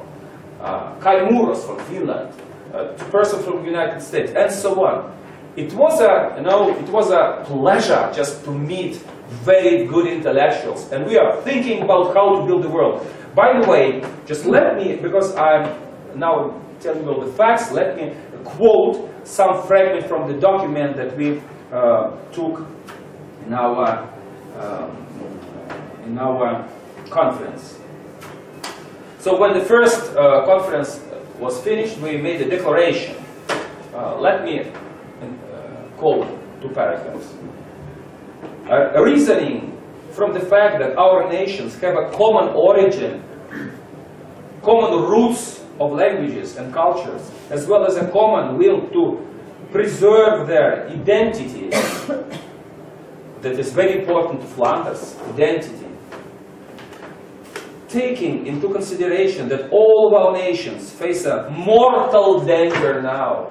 Kai Muros from Finland, a person from the United States, and so on. It was a pleasure just to meet very good intellectuals, and we are thinking about how to build the world. By the way, just let me, because I'm now telling you all the facts, let me quote some fragment from the document that we took in our conference. So when the first conference was finished, we made a declaration. Let me quote two paragraphs. Reasoning from the fact that our nations have a common origin, common roots of languages and cultures, as well as a common will to preserve their identity, that is very important to Flanders, identity. Taking into consideration that all of our nations face a mortal danger now,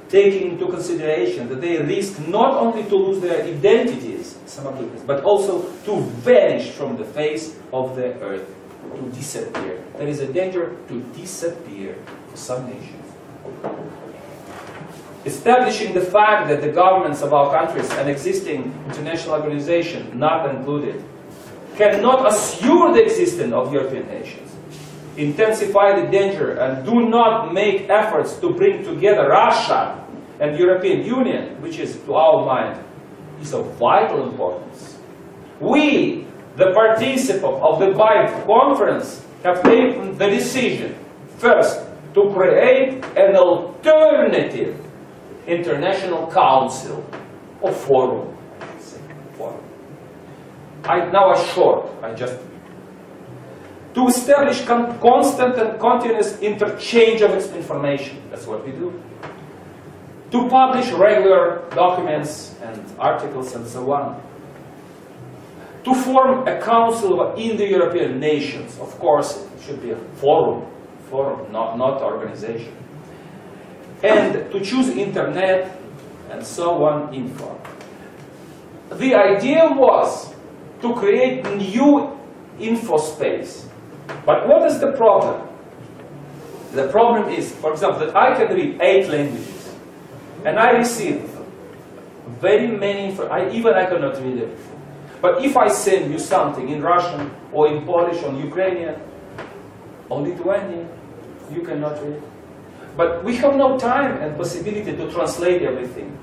taking into consideration that they risk not only to lose their identities, some of them, but also to vanish from the face of the earth, to disappear. There is a danger to disappear for some nations. Establishing the fact that the governments of our countries and existing international organizations, not included, cannot assure the existence of European nations, intensify the danger, and do not make efforts to bring together Russia and European Union, which is, to our mind, is of vital importance. We, the participants of the BITE conference, have taken the decision, first, to create an alternative international council or forum. Now a short, to establish constant and continuous interchange of information. That's what we do. To publish regular documents and articles and so on. To form a council of Indo-European nations. Of course, it should be a forum, not organization. And to choose internet and so on info. The idea was to create new info space. But what is the problem? The problem is, for example, that I can read 8 languages, and I receive very many info. I cannot read it. But if I send you something in Russian or in Polish or Ukrainian or Lithuanian, you cannot read it. But we have no time and possibility to translate everything.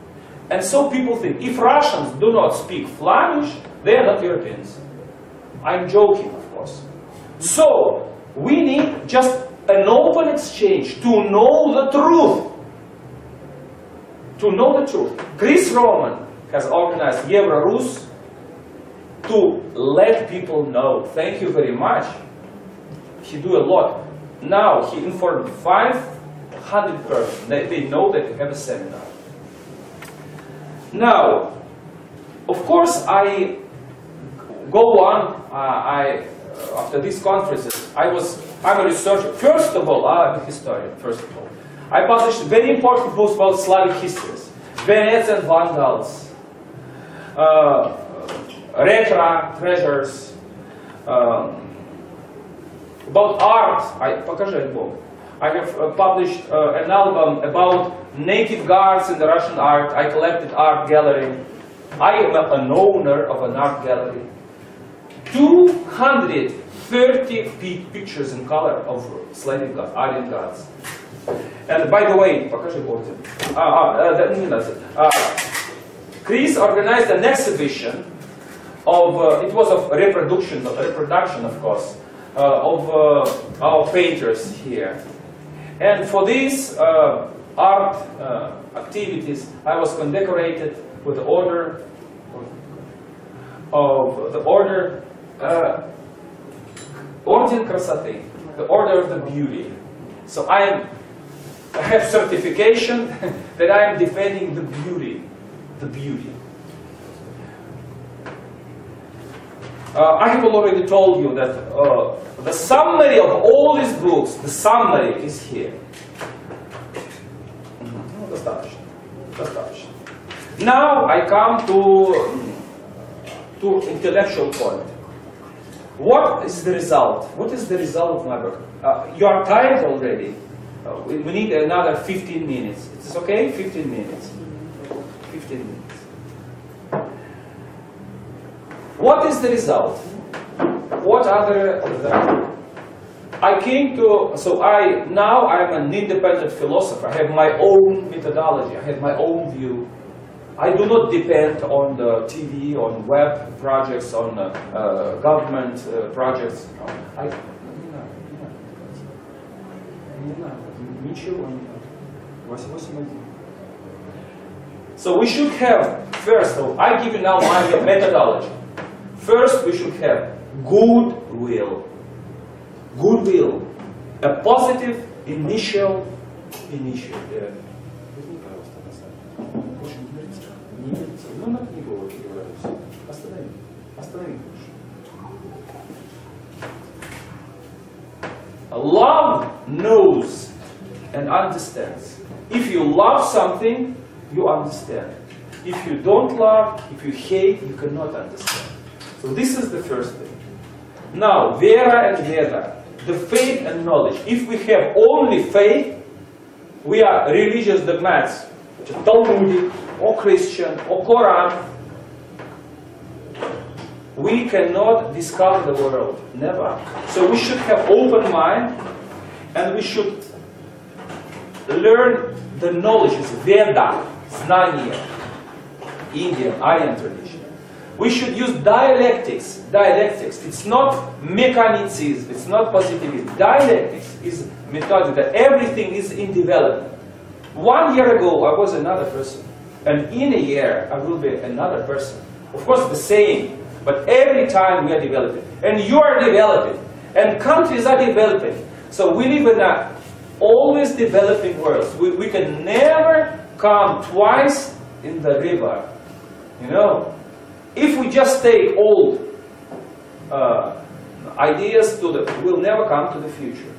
And so people think, if Russians do not speak Flemish, they are not Europeans. I'm joking, of course. So, we need just an open exchange to know the truth. To know the truth. Chris Roman has organized Euro-Rus to let people know. Thank you very much. He do a lot. Now, he informed 500 persons. They know that we have a seminar. Now, of course, I go on. After these conferences, I'm a researcher. First of all, I'm a historian. First of all, I published very important books about Slavic histories, Venetian Vandals, Retro treasures, about art. Покажи альбом. I have published an album about native guards in the Russian art. I collected art gallery. I am an owner of an art gallery. 230 pictures in color of Slavic gods, Aryan gods. And by the way, Chris organized an exhibition of, it was of reproduction, of course, of our painters here. And for these art activities, I was condecorated with the order of the order Orden Красоты, the order of the beauty. So I have certification that I am defending the beauty, I have already told you that the summary of all these books, the summary is here. Достаточно. Now I come to intellectual point. What is the result? What is the result of my work? You are tired already. We need another 15 minutes. It's okay? 15 minutes. 15 minutes. What is the result? What are the I came to, so now I'm an independent philosopher. I have my own methodology. I have my own view. I do not depend on the TV, on web projects, on government projects. So we should have, first, so I give you now my methodology. First, we should have goodwill. Goodwill, a positive initial. Love knows and understands. If you love something, you understand. If you don't love, if you hate, you cannot understand. So this is the first thing. Now, Vera and Veda, the faith and knowledge. If we have only faith, we are religious dogmats, Talmudic, or Christian, or Quran. We cannot discover the world, never. So we should have open mind, and we should learn the knowledges, Veda, Znания, Indian, Aryan tradition. We should use dialectics. Dialectics. It's not mechanicism. It's not positivism. Dialectics is method that everything is in development. 1 year ago, I was another person, and in a year, I will be another person. Of course, the same, but every time we are developing, and you are developing, and countries are developing. So we live in a always developing world. We can never come twice in the river, you know. If we just take old ideas we'll never come to the future.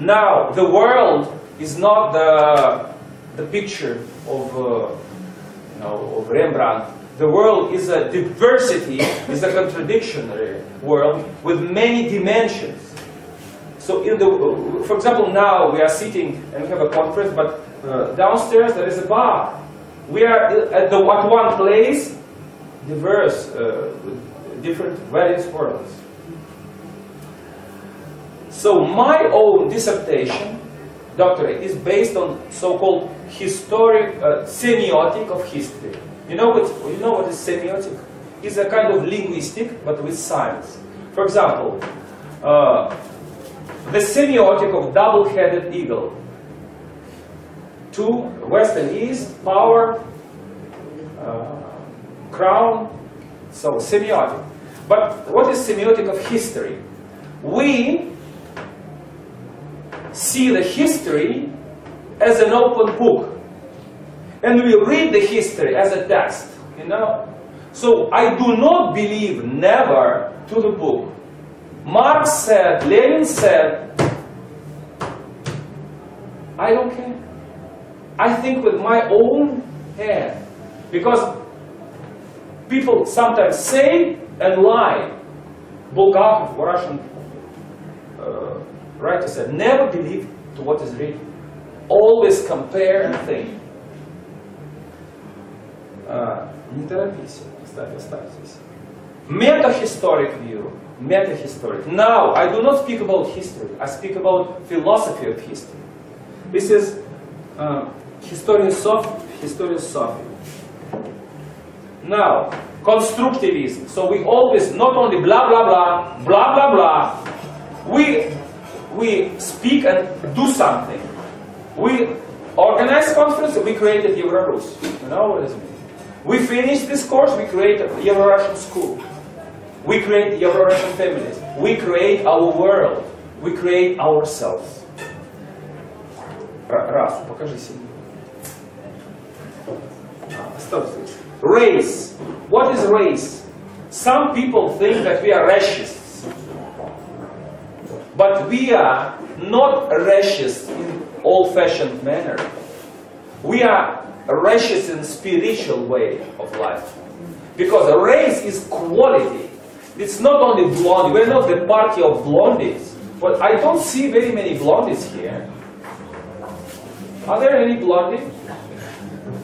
Now, the world is not the picture of, of Rembrandt. The world is a diversity, is a contradictory world with many dimensions. So, for example, now we are sitting and we have a conference, but downstairs there is a bar. We are at one place, diverse, with different various worlds. So my own dissertation, doctorate, is based on so-called historic semiotic of history. You know what is semiotic? It's a kind of linguistic, but with science. For example, the semiotic of double-headed eagle. Two, west and east, power, crown, so semiotic. But what is semiotic of history? We see the history as an open book. And we read the history as a text, you know. So I do not believe never to the book. Marx said, Lenin said, I don't care. I think with my own head. Because people sometimes say and lie. Bulgakov, Russian writer, said, never believe to what is written. Always compare and think. Не торопись, оставьтесь. Meta-historic view. Meta-historic. Now, I do not speak about history. I speak about philosophy of history. This is historiosophy. Now, constructivism. So we always not only blah blah blah, blah blah blah. We speak and do something. We organize conference. We created Euro-Rus. You know what it means? We finish this course. We create a Euro-Russian school. We create Euro-Russian families. We create our world. We create ourselves. Раз, покажи себе. Race. What is race? Some people think that we are racists. But we are not racists in old-fashioned manner. We are racists in spiritual way of life. Because race is quality. It's not only blonde. We're not the party of blondies. But I don't see very many blondies here. Are there any blondies?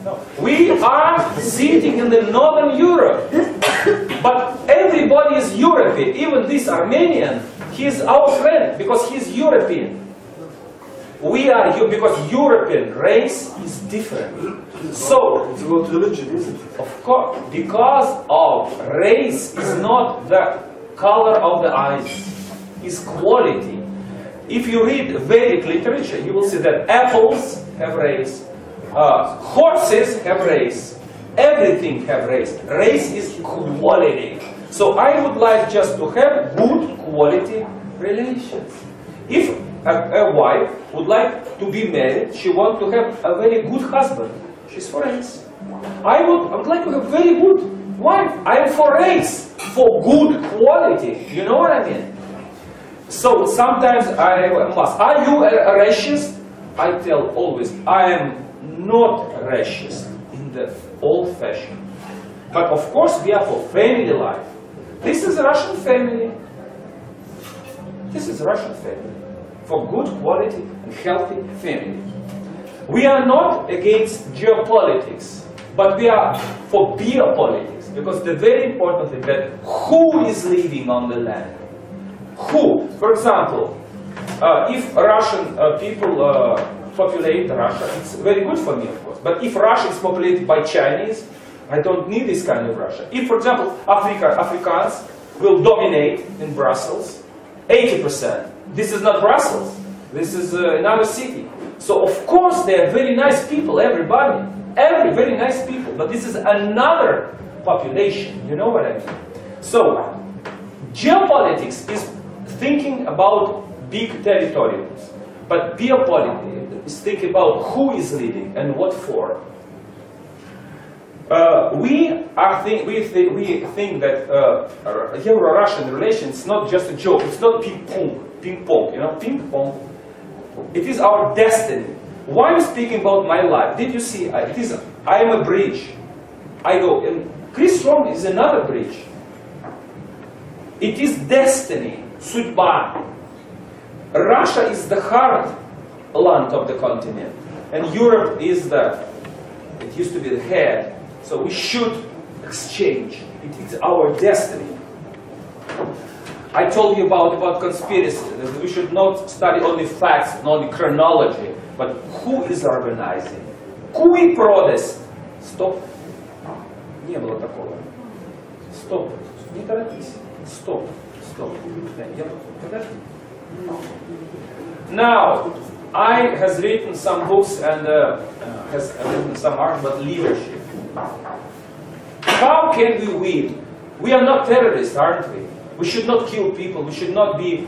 No. We are sitting in the Northern Europe. But everybody is European. Even this Armenian, he's our friend because he's European. We are, because European race is different. So,
It's about religion, isn't it?
of course, because of race is not the color of the eyes, it's quality. If you read Vedic literature, you will see that apples have race, horses have race, everything have race. Race is quality. So I would like just to have good quality relations. If a wife would like to be married, she wants to have a very good husband. She's for race. I would like to have a very good wife. I am for race, for good quality. You know what I mean? So sometimes I must. Are you a racist? I tell always, I am not racist in the old fashion. But of course we are for family life. This is a Russian family. This is a Russian family. For good quality and healthy family. We are not against geopolitics, but we are for biopolitics, because the very important thing that who is living on the land? Who? For example, if Russian people populate Russia, it's very good for me, of course. But if Russia is populated by Chinese, I don't need this kind of Russia. If, for example, Africans will dominate in Brussels, 80%. This is not Brussels. This is another city. So of course they are very nice people, everybody. Very nice people. But this is another population. You know what I mean? So geopolitics is thinking about big territories. But biopolitics is thinking about who is living and what for. We think that Euro-Russian relations is not just a joke. It's not ping pong. You know, ping pong. It is our destiny. Why I'm speaking about my life? Did you see? I am a bridge. I go, and Chris Rome is another bridge. It is destiny, судьба. Russia is the heartland of the continent, and Europe is it used to be the head. So we should exchange. It is our destiny. I told you about conspiracy, that we should not study only facts, not only chronology, but who is organizing. Cui prodest. Стоп. Не было такого. Стоп. Не торопись. Стоп. Стоп. Подожди. Now, I has written some books and has written some art about leadership. How can we win? We are not terrorists, aren't we? We should not kill people. We should not be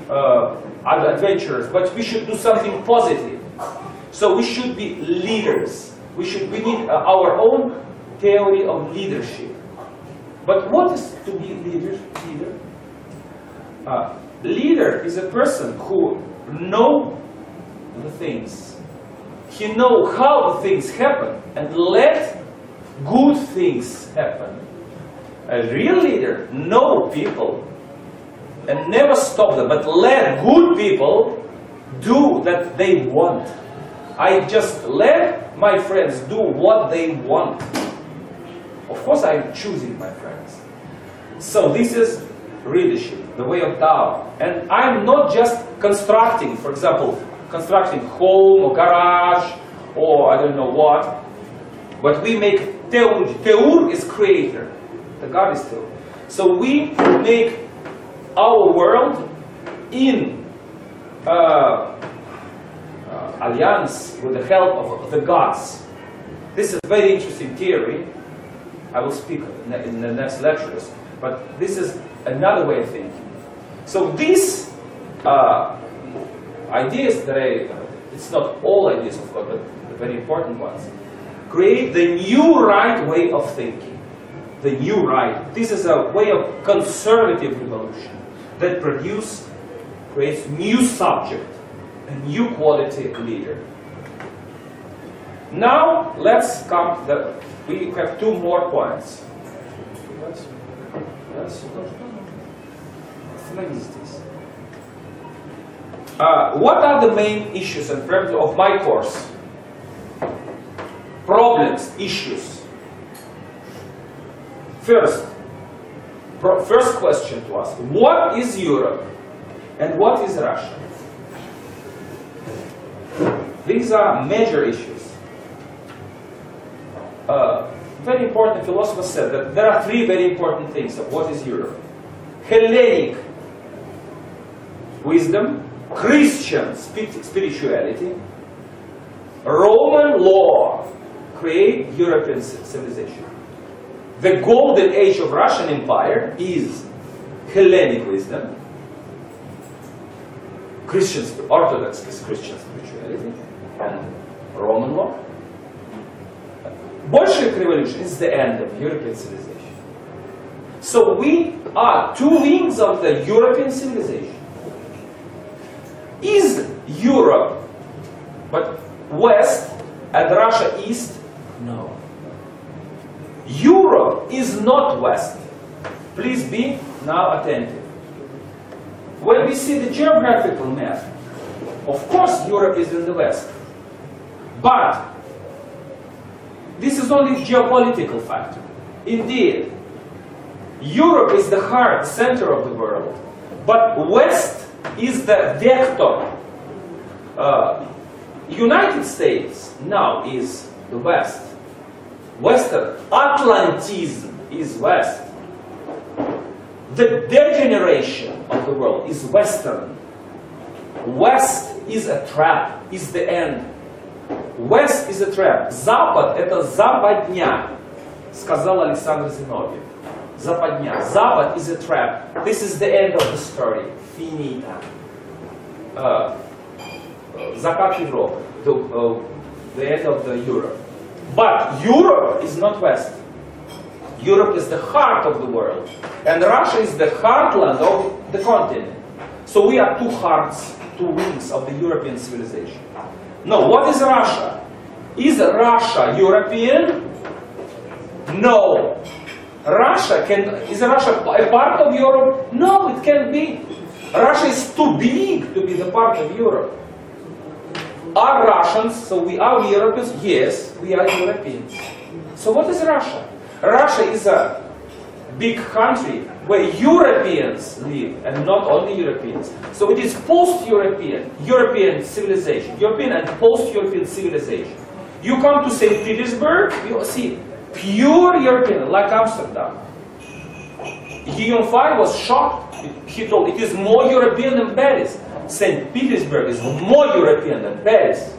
adventurers, but we should do something positive. So we should be leaders. We need our own theory of leadership. But what is to be leader? Leader is a person who knows the things. He knows how the things happen and let good things happen. A real leader knows people and never stop them, but let good people do that they want. I just let my friends do what they want. Of course I'm choosing my friends. So this is leadership, the way of Tao. And I'm not just constructing, for example, constructing home or garage or I don't know what, but we make theology. Teur is creator. The God is two. So we make our world in alliance with the help of the gods. This is a very interesting theory. I will speak in the next lectures. But this is another way of thinking. So these ideas that it's not all ideas of God, but the very important ones, create the new right way of thinking. The new right. This is a way of conservative revolution that creates new subject, a new quality leader. Now let's come. We have two more points. What are the main issues in terms of my course? Problems, issues. First question to ask, what is Europe and what is Russia? These are major issues. Very important philosopher said that there are three very important things of what is Europe. Hellenic wisdom, Christian spirituality, Roman law create European civilization. The golden age of Russian Empire is Hellenic wisdom, Orthodox Christian spirituality, and Roman law. Bolshevik revolution is the end of European civilization. So we are two wings of the European civilization. Is Europe, but West and Russia East? No. Europe is not West. Please be now attentive. When we see the geographical map, of course Europe is in the West. But this is only a geopolitical factor. Indeed, Europe is the heart, center of the world. But West is the vector. United States now is the West. Western Atlantism is West. The degeneration of the world is Western. West is a trap, is the end. West is a trap. Запад — это западня, сказал Александр Зиновьев. Западня. Запад is a trap. This is the end of the story. Finita. Закат Европы. The end of the Europe. But Europe is not West. Europe is the heart of the world. And Russia is the heartland of the continent. So we are two hearts, two wings of the European civilization. No, what is Russia? Is Russia European? No. Is Russia a part of Europe? No, it can't be. Russia is too big to be the part of Europe. Are Russians, so we are Europeans? Yes, we are Europeans. So what is Russia? Russia is a big country where Europeans live, and not only Europeans. So it is post-European, European civilization, European and post-European civilization. You come to St. Petersburg, you see pure European, like Amsterdam. Guillaume Fay was shocked. He told, it is more European than Paris. St. Petersburg is more European than Paris.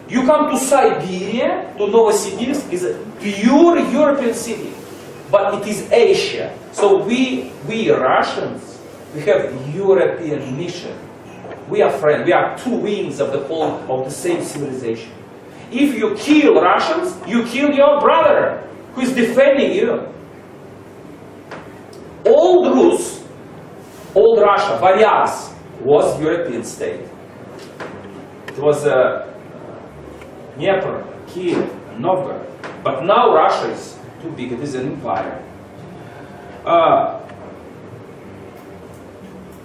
You come to Siberia, to Novosibirsk, is a pure European city. But it is Asia. So we Russians, we have European mission. We are friends. We are two wings of the whole of the same civilization. If you kill Russians, you kill your brother who is defending you. Old Rus, old Russia, Boyars, was European state. It was Dnieper, Kiev, Novgorod. But now Russia is too big. It is an empire.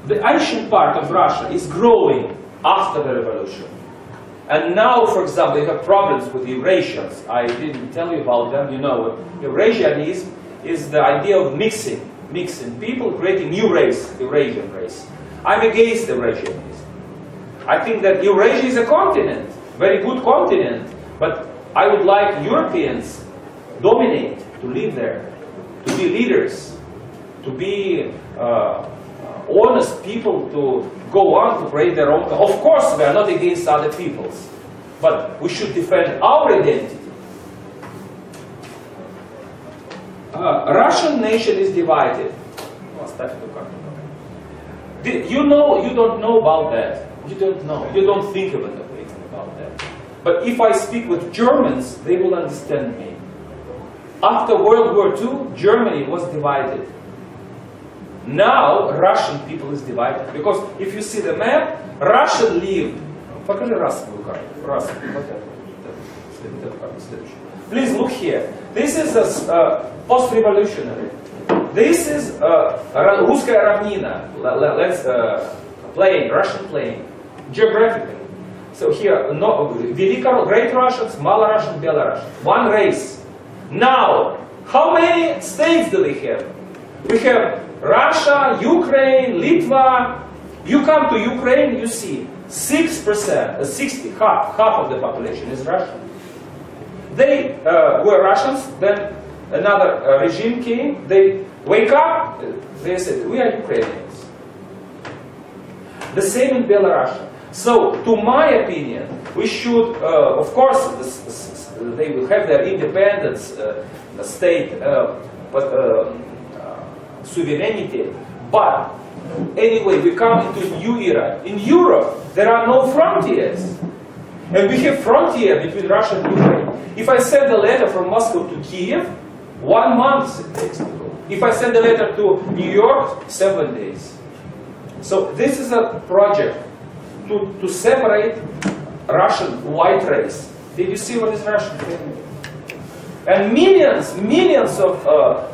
The Asian part of Russia is growing after the revolution. And now, for example, they have problems with Eurasians. I didn't tell you about them. You know, Eurasianism is the idea of mixing people, creating new race, Eurasian race. I'm against Eurasianism. I think that Eurasia is a continent, very good continent, but I would like Europeans dominate, to live there, to be leaders, to be honest people, to go on to create their own. Of course, we are not against other people's, but we should defend our identity. Russian nation is divided. You know, you don't know about that. You don't know. You don't think about that. But if I speak with Germans, they will understand me. After World War II, Germany was divided. Now, Russian people is divided. Because if you see the map, Russia lived. Please look here. This is a post-revolutionary. This is Русская равнина. Let's plain, Russian plain, geographically. So here, Great Russians, Malarussian, Belarusian. One race. Now, how many states do we have? We have Russia, Ukraine, Litva. You come to Ukraine, you see 6%, half of the population is Russian. They were Russians, then another regime came, they wake up, they said, we are Ukrainians. The same in Belarus. So, to my opinion, we should, of course, they will have their independence, state, sovereignty, but anyway, we come into a new era. In Europe, there are no frontiers. And we have frontier between Russia and Ukraine. If I send a letter from Moscow to Kiev, 1 month it takes to go. If I send a letter to New York, 7 days. So this is a project to separate Russian white race. Did you see what is Russian? And millions of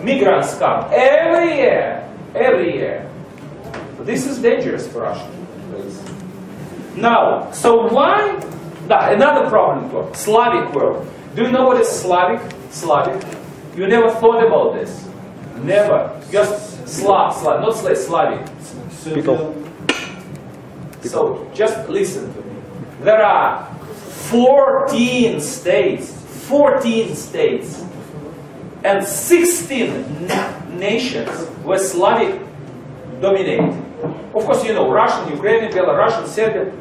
migrants come every year. This is dangerous for Russia. Now, so why? Another problem for Slavic world. Do you know what is Slavic? Slavic. You never thought about this. Never. Just Slav, not Slavic.
People.
So just listen to me. There are 14 states, and 16 nations where Slavic dominate. Of course, you know, Russian, Ukrainian, Belarusian, Serbian.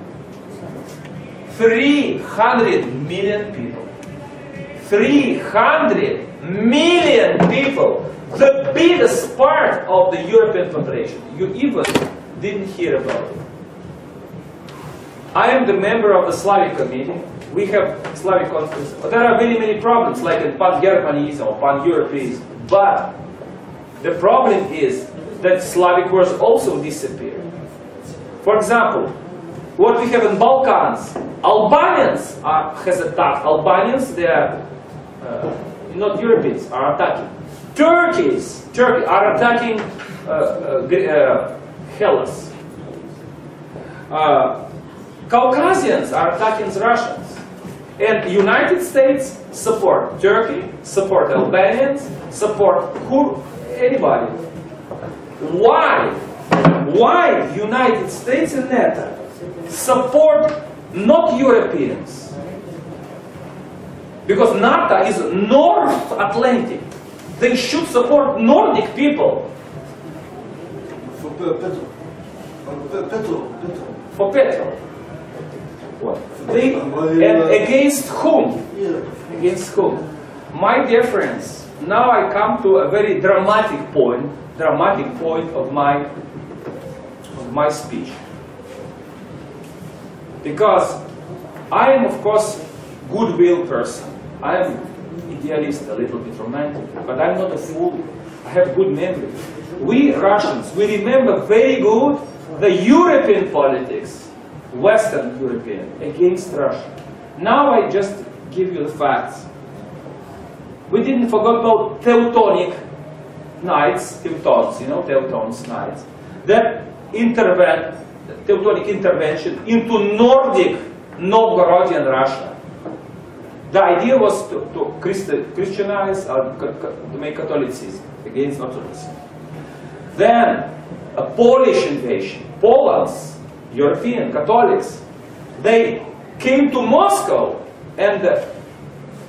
300 million people. 300 million people. The biggest part of the European population. You even didn't hear about it. I am the member of the Slavic committee. We have Slavic conference. There are very many problems, like in pan-Germanism or pan-Europeanism. But the problem is that Slavic words also disappear. For example, what we have in Balkans, Albanians has attacked. Albanians, they are not Europeans, are attacking. Turkey are attacking Hellas. Caucasians are attacking Russians. And United States support Turkey, support Albanians, support anybody. Why? Why United States and NATO support not Europeans? Because NATO is North Atlantic. They should support Nordic people. For petrol. What? And against whom? Against whom? My dear friends, now I come to a very dramatic point of my speech. Because I am, of course, goodwill person. I am idealist, a little bit romantic, but I'm not a fool. I have good memory. We Russians, we remember very good the European politics, Western European, against Russia. Now I just give you the facts. We didn't forget about Teutonic Knights, Teutons, you know, Teutons Knights, that Teutonic intervention into Nordic Novgorodian Russia. The idea was to Christianize or to make Catholicism against Orthodoxy. Then a Polish invasion. Poles, European Catholics, they came to Moscow, and the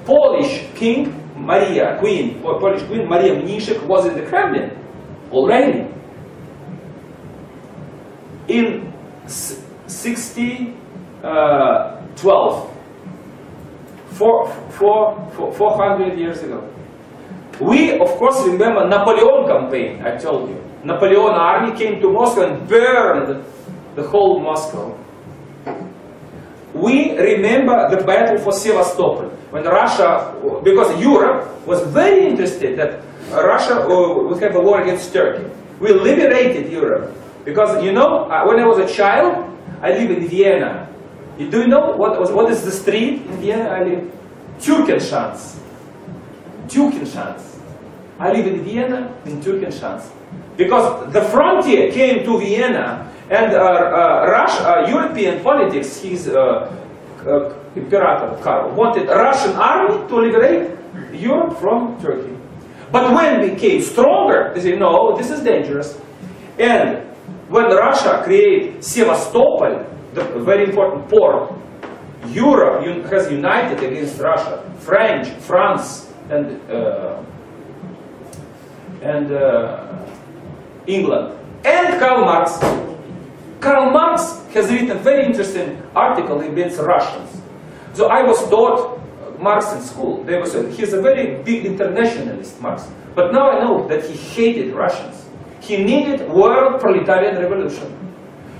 Polish king Maria, Queen, Polish Queen Maria Mniszek was in the Kremlin already. In 1612, 400 years ago. We, of course, remember Napoleon campaign, I told you. Napoleon army came to Moscow and burned the whole Moscow. We remember the battle for Sevastopol, when Russia, because Europe was very interested that Russia would have a war against Turkey. We liberated Europe. Because, you know, when I was a child, I lived in Vienna. Do you know what is the street in Vienna? I live Türkenschanz. Türkenschanz. I live in Vienna, in Türkenschanz. Because the frontier came to Vienna, and European politics, his Imperator Karl wanted a Russian army to liberate Europe from Turkey. But when we became stronger, they said, no, this is dangerous. And when Russia created Sevastopol, the very important port, Europe has united against Russia. France, and England, and Karl Marx. Karl Marx has written a very interesting article against Russians. So I was taught Marx in school. He's a very big internationalist, Marx. But now I know that he hated Russians. He needed world proletarian revolution.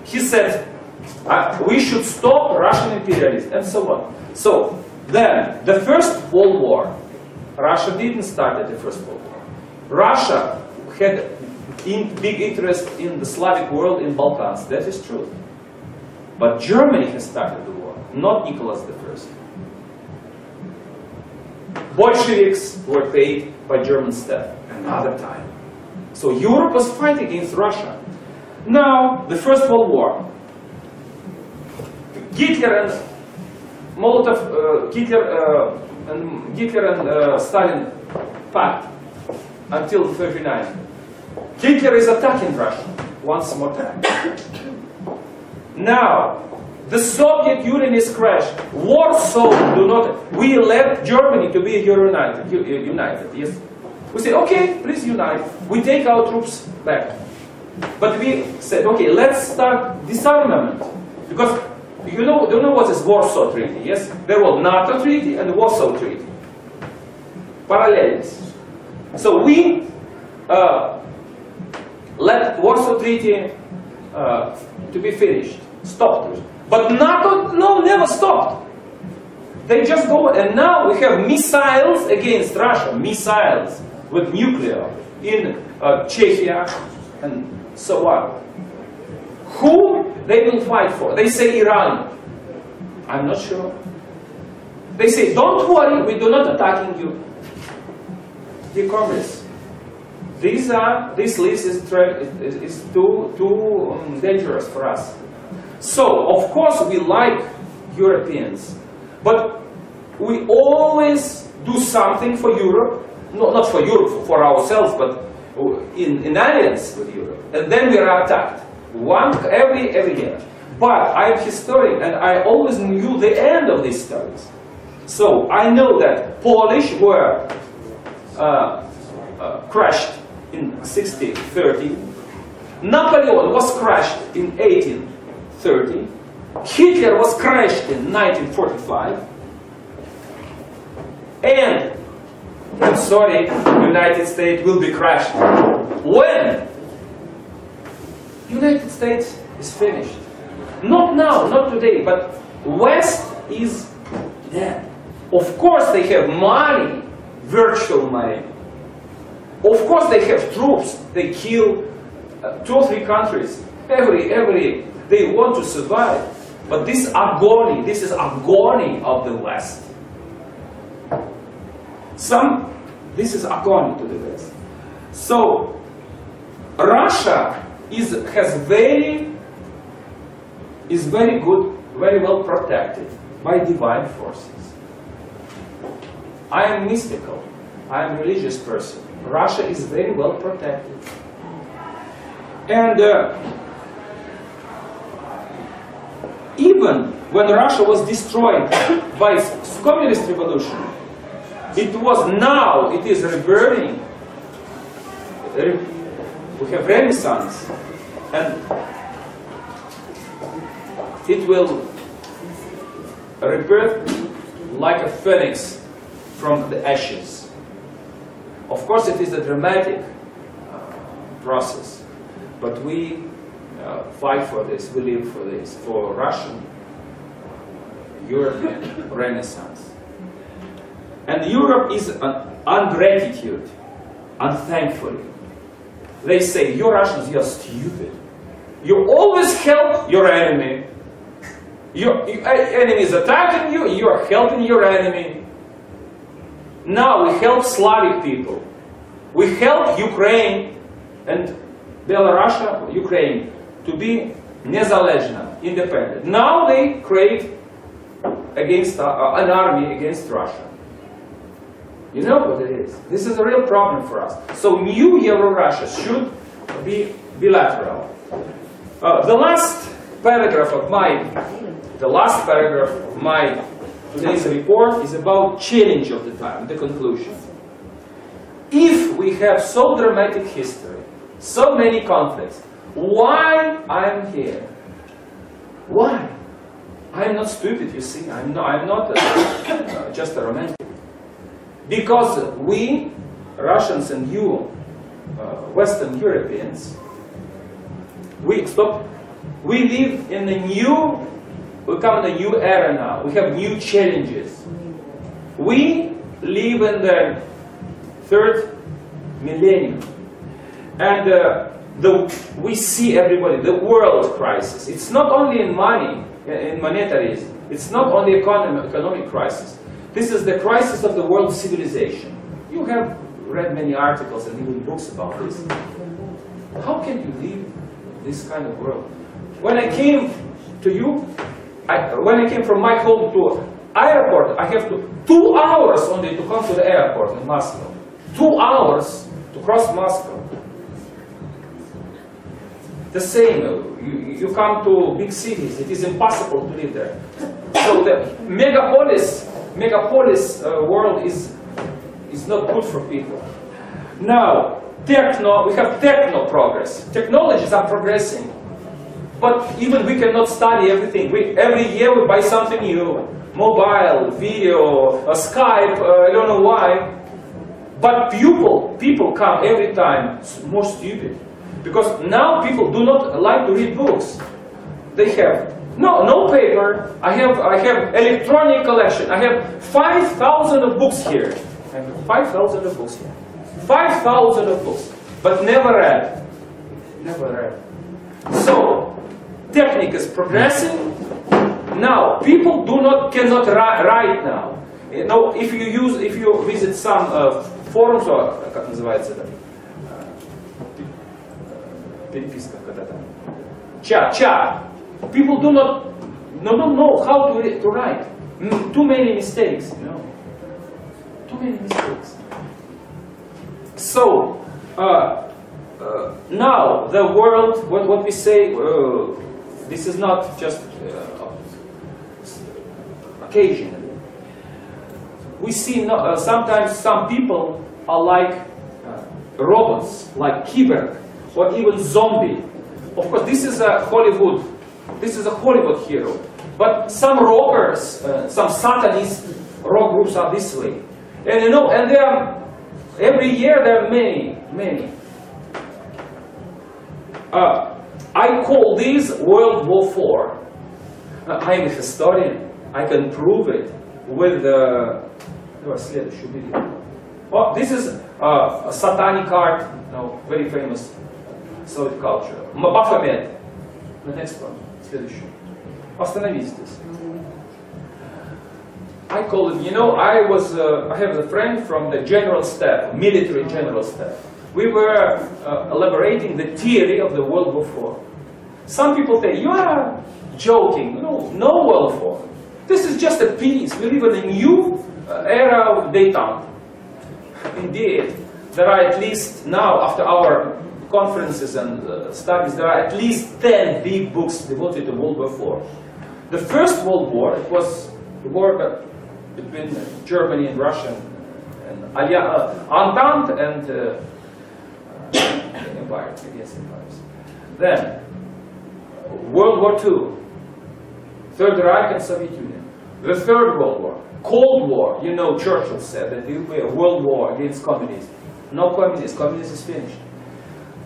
He said, we should stop Russian imperialism, and so on. So then, the First World War, Russia didn't start at the First World War. Russia had big interest in the Slavic world in Balkans. That is true. But Germany has started the war, not Nicholas I. Bolsheviks were paid by German staff another time. So Europe was fighting against Russia. Now, the First World War. Hitler and Stalin pact until 1939. Hitler is attacking Russia once more time. Now, the Soviet Union is crashed. Warsaw we left Germany to be united. Yes. We said, okay, please unite. We take our troops back. But we said, okay, let's start disarmament. Because you know what is Warsaw Treaty, yes? There was NATO Treaty and Warsaw Treaty. Parallels. So we let Warsaw Treaty to be finished, stopped. But NATO, no, never stopped. They just go, and now we have missiles against Russia, missiles with nuclear in Czechia and so on. Who they will fight for? They say Iran. I'm not sure. They say, don't worry, we do not attacking you. Dear Congress, this list is too dangerous for us. So, of course, we like Europeans, but we always do something for Europe, not for Europe, for ourselves, but in alliance with Europe. And then we are attacked. Every year. But I am historian, and I always knew the end of these stories. So I know that Polish were crushed in 1630. Napoleon was crushed in 1830. Hitler was crushed in 1945. And, I'm sorry, United States will be crushed. When? United States is finished. Not now, not today, but West is dead. Of course they have money, virtual money. Of course they have troops. They kill 2 or 3 countries. They want to survive. But this is agony of the West. This is agony to the West. So, Russia is very good, very well protected by divine forces. I am mystical. I am a religious person. Russia is very well protected. And even when Russia was destroyed by communist revolution, It was, now it is reverting. We have Renaissance, and it will rebirth like a phoenix from the ashes. Of course, it is a dramatic process, but we fight for this, we live for this, for Russian, European Renaissance. And Europe is ungratitude, unthankfully. They say, you Russians, you're stupid. You always help your enemy. Your enemy is attacking you, you are helping your enemy. Now we help Slavic people. We help Ukraine and Belarus, Ukraine, to be незалежно, independent. Now they create against an army against Russia. You know what it is. This is a real problem for us. So new Euro-Russia should be bilateral. The last paragraph of my today's report is about challenge of the time, the conclusion. If we have so dramatic history, so many conflicts, why I'm here? Why? I'm not stupid, you see. I'm not just a romantic. Because we, Russians and you, Western Europeans, we live in a new, we come in a new era now. We have new challenges. We live in the third millennium. And we see everybody, the world crisis. It's not only in money, in monetarism. It's not only economic crisis. This is the crisis of the world civilization. You have read many articles and even books about this. How can you live in this kind of world? When I came to you, when I came from my home to airport, I have 2 hours only to come to the airport in Moscow. 2 hours to cross Moscow. The same, you come to big cities, it is impossible to live there. So the megapolis world is not good for people. Now, we have techno progress. Technologies are progressing. But even we cannot study everything. Every year we buy something new. Mobile, video, Skype, I don't know why. But people come every time more stupid. Because now people do not like to read books. They have no paper. I have electronic collection. I have 5,000 of books here. I have 5,000 of books here. 5,000 of books, but never read. Never read. So technique is progressing. Now people cannot write now. You know, if you visit some forums, or как называется это? Переписка, когда там. Chat. People do not know how to write. Too many mistakes, you know. Too many mistakes. So now the world, what we say, this is not just occasionally. We see sometimes some people are like robots, like cyborg, or even zombie. Of course, this is a Hollywood. This is a Hollywood hero. But some rockers, some satanist rock groups are this way. And you know, and there are, every year there are many. I call this World War IV. I'm a historian. I can prove it with следующий video. Oh, this is a satanic art, very famous Soviet culture. Baphomet. The next one. Следующий. Остановись здесь. I call it, you know, I have a friend from the general staff, military general staff. We were elaborating the theory of the World War IV. Some people say, you are joking. No World War. This is just a peace. We live in a new era of détente. Indeed, there are at least now, after our conferences and studies, there are at least 10 big books devoted to World War IV. The First World War, it was the war between Germany and Russia, Entente and empires, against empires. Then, World War II, Third Reich and Soviet Union. The Third World War, Cold War. You know, Churchill said that there will be a world war against communism. No communism. Communism is finished.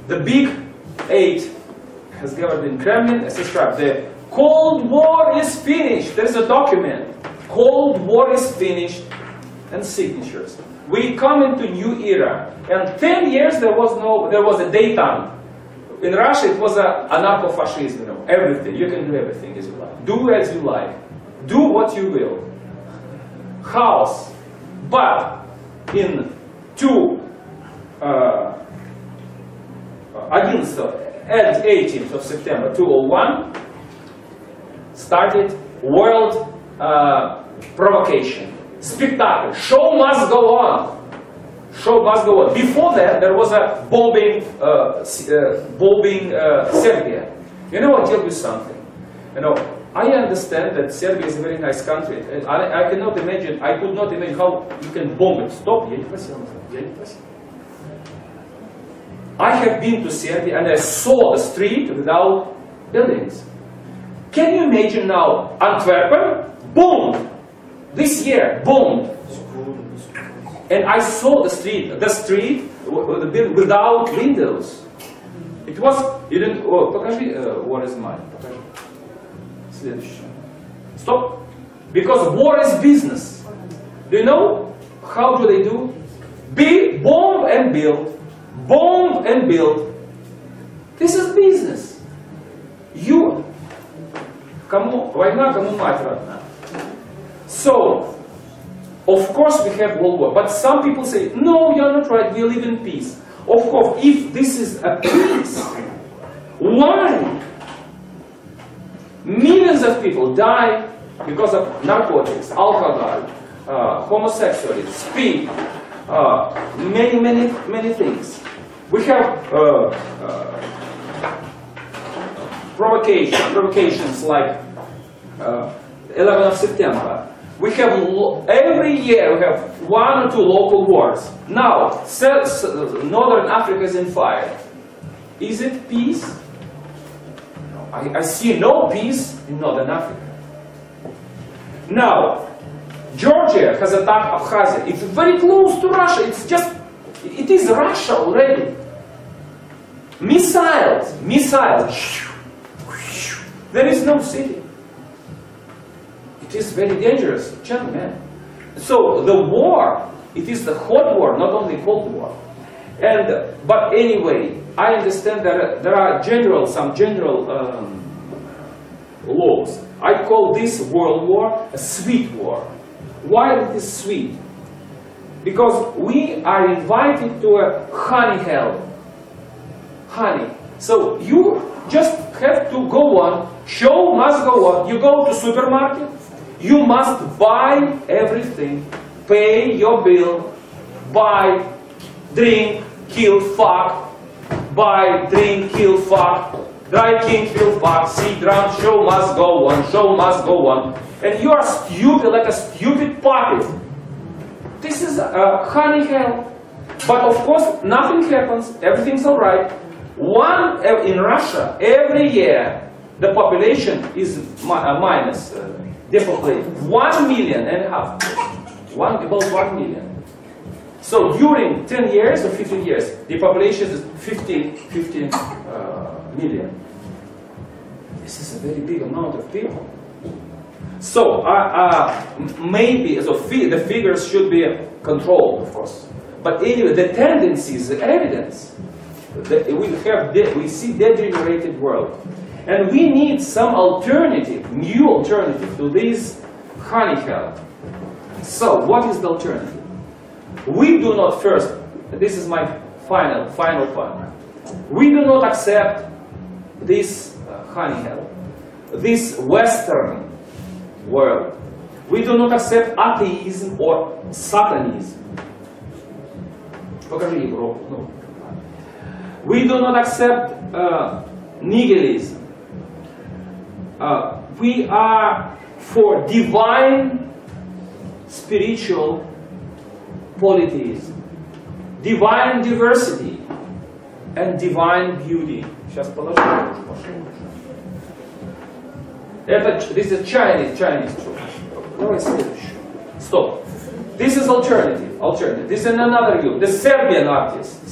The Big Eight has gathered in Kremlin as described. The Cold War is finished. There is a document. Cold War is finished, and signatures. We come into new era. And 10 years there was a daytime. In Russia it was a anarcho-fascism. You know, everything. You can do everything as you like. Do as you like. Do what you will. Chaos. But in 18th of September 2001 started world provocation. Spectacle. Show must go on. Show must go on. Before that, there was a bombing Serbia. You know, I'll tell you something. You know, I understand that Serbia is a very nice country. And I could not imagine how you can bomb it. Stop. I have been to Serbia and I saw the street without buildings. Can you imagine now Antwerp bombed? This year, bombed. And I saw the street without windows. It was, you didn't, покажи, what is mine? Покажи. Следующее. Stop. Because war is business. Do you know how do they do? Bomb and build. Bomb and build. This is business. Кому война, кому мать родна. So, of course we have World War, but some people say, no, you're not right, we live in peace. Of course, if this is a peace, why? Millions of people die because of narcotics, alcohol, homosexuality, speed, many things. We have provocations like 11th of September. We have, every year we have 1 or 2 local wars. Now, Northern Africa is in fire. Is it peace? I see no peace in Northern Africa. Now, Georgia has attacked Abkhazia. It's very close to Russia. It is Russia already. Missiles. There is no city. It is very dangerous, gentlemen. So the war, it is the hot war, not only cold war. But anyway, I understand that there are some general laws. I call this world war a sweet war. Why it is sweet? Because we are invited to a honey hell. Honey. So you just have to go on. Show must go on. You go to supermarket. You must buy everything. Pay your bill. Buy, drink, kill, fuck. Buy, drink, kill, fuck. Dry king, kill, fuck. See, drunk. Show must go on. Show must go on. And you are stupid like a stupid puppet. This is a honey hell. But of course, nothing happens. Everything's alright. In Russia, every year, the population is minus. Depopulated. 1.5 million. About 1 million. So during 10 years or 15 years, the population is 15 million. This is a very big amount of people. So maybe the figures should be controlled, of course. But anyway, the tendencies, the evidence, we see degenerated world. And we need some alternative, new alternative to this honey hell. So, what is the alternative? We do not first, this is my final point. We do not accept this honey hell, this Western world. We do not accept atheism or satanism. Покажи Европу. No. We do not accept nihilism. We are for divine, spiritual polytheism, divine diversity, and divine beauty. Сейчас положу. This is Chinese truth. Давай следующую. Stop. This is alternative. This is another view. The Serbian artist.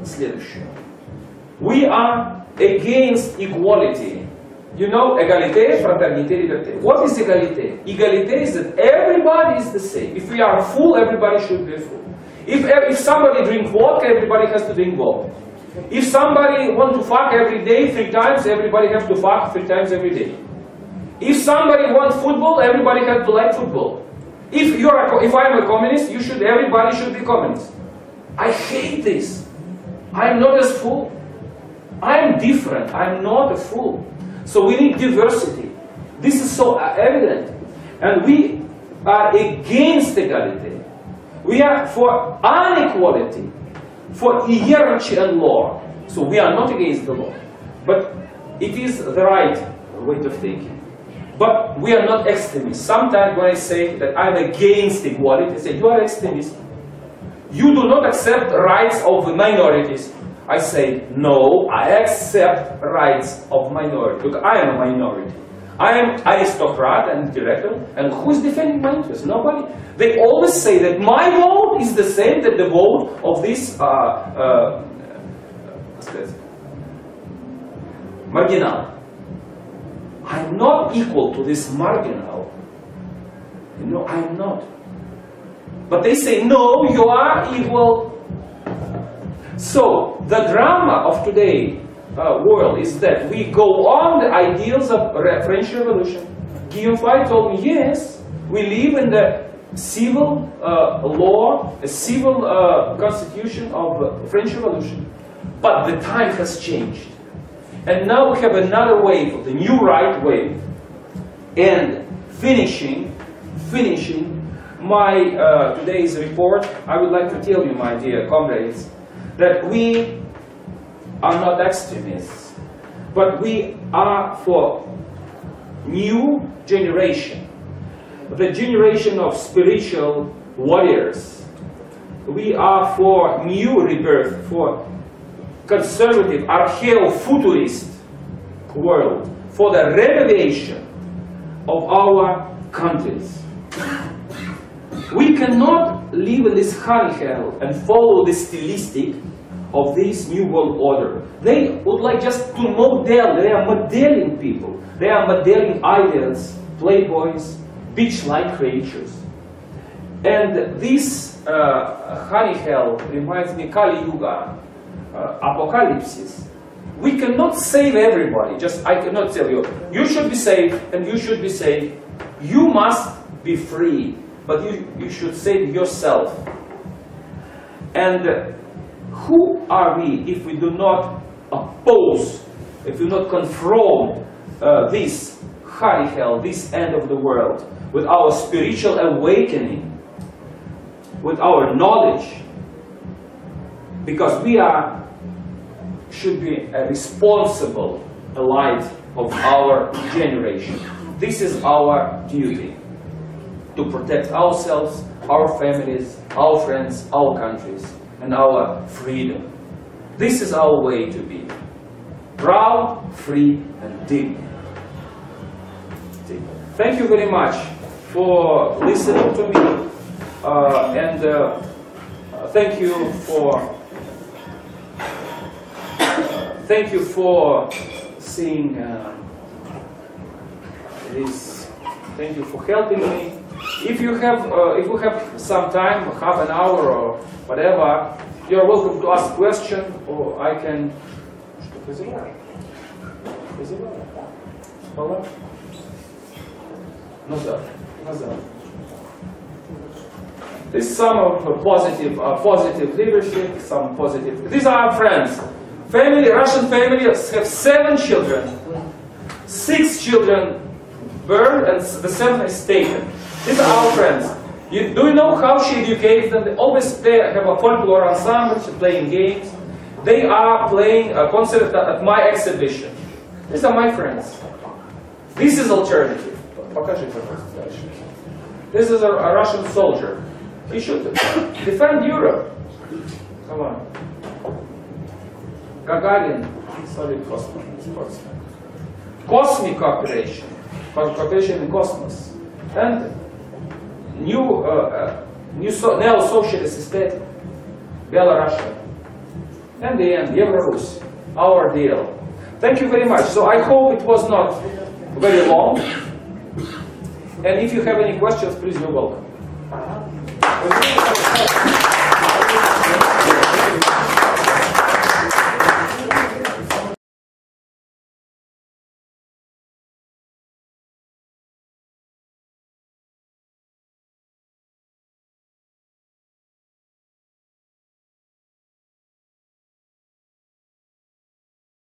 Следующее. We are against equality. You know, égalité, fraternité, liberté. What is égalité? Égalité is that everybody is the same. If we are full, everybody should be full. If somebody drinks vodka, everybody has to drink vodka. If somebody wants to fuck every day 3 times, everybody has to fuck 3 times every day. If somebody wants football, everybody has to like football. If I'm a communist, everybody should be communist. I hate this. I'm not as full. I'm different. I'm not a fool. So we need diversity. This is so evident. And we are against equality. We are for inequality, for hierarchy and law. So we are not against the law. But it is the right way of thinking. But we are not extremists. Sometimes when I say that I'm against equality, I say, you are extremist. You do not accept rights of the minorities. I say, no, I accept rights of minority. Look, I am a minority. I am aristocrat and intellectual, and who is defending my interests? Nobody. They always say that my vote is the same that the vote of this marginal. I'm not equal to this marginal. You know, I'm not. But they say, no, you are equal. So, the drama of today's world is that we go on the ideals of French Revolution. Guillaume Fay told me, yes, we live in the civil law, a civil constitution of French Revolution. But the time has changed. And now we have another wave, the new right wave. And finishing my today's report, I would like to tell you, my dear comrades, that we are not extremists, but we are for new generation, the generation of spiritual warriors. We are for new rebirth, for conservative, archeo-futurist world, for the renovation of our countries. We cannot live in this honey hell and follow the stylistic of this new world order. They would like just to model, they are modeling people. They are modeling ideals, playboys, beach-like creatures. And this honey hell reminds me Kali Yuga, apocalypse. We cannot save everybody. I cannot tell you, you should be saved and you should be saved. You must be free, but you should save yourself. And who are we if we do not oppose, if we do not confront this honey hell, this end of the world, with our spiritual awakening, with our knowledge? Because we should be a responsible elite of our generation. This is our duty, to protect ourselves, our families, our friends, our countries, and our freedom. This is our way to be. Proud, free, and dignified. Thank you very much for listening to me, and thank you for seeing this. Thank you for helping me. If you have some time, half an hour or whatever, you are welcome to ask questions, or I can. This is some of positive leadership, some positive. These are our friends. Family, Russian families have 7 children. 6 children burned and the 7th is taken. These are our friends. Do you know how she educates them? They always have a folklore ensemble, playing games. They are playing a concert at my exhibition. These are my friends. This is alternative. Покажи, пожалуйста, дальше. This is a Russian soldier. He should defend Europe. Come on. Gagarin, Soviet sportsman. Cosmic cooperation. Cooperation in cosmos. And new neo-socialist state, Belarusia. And the end, Belarus, our deal. Thank you very much. So I hope it was not very long. And if you have any questions, please, you're welcome.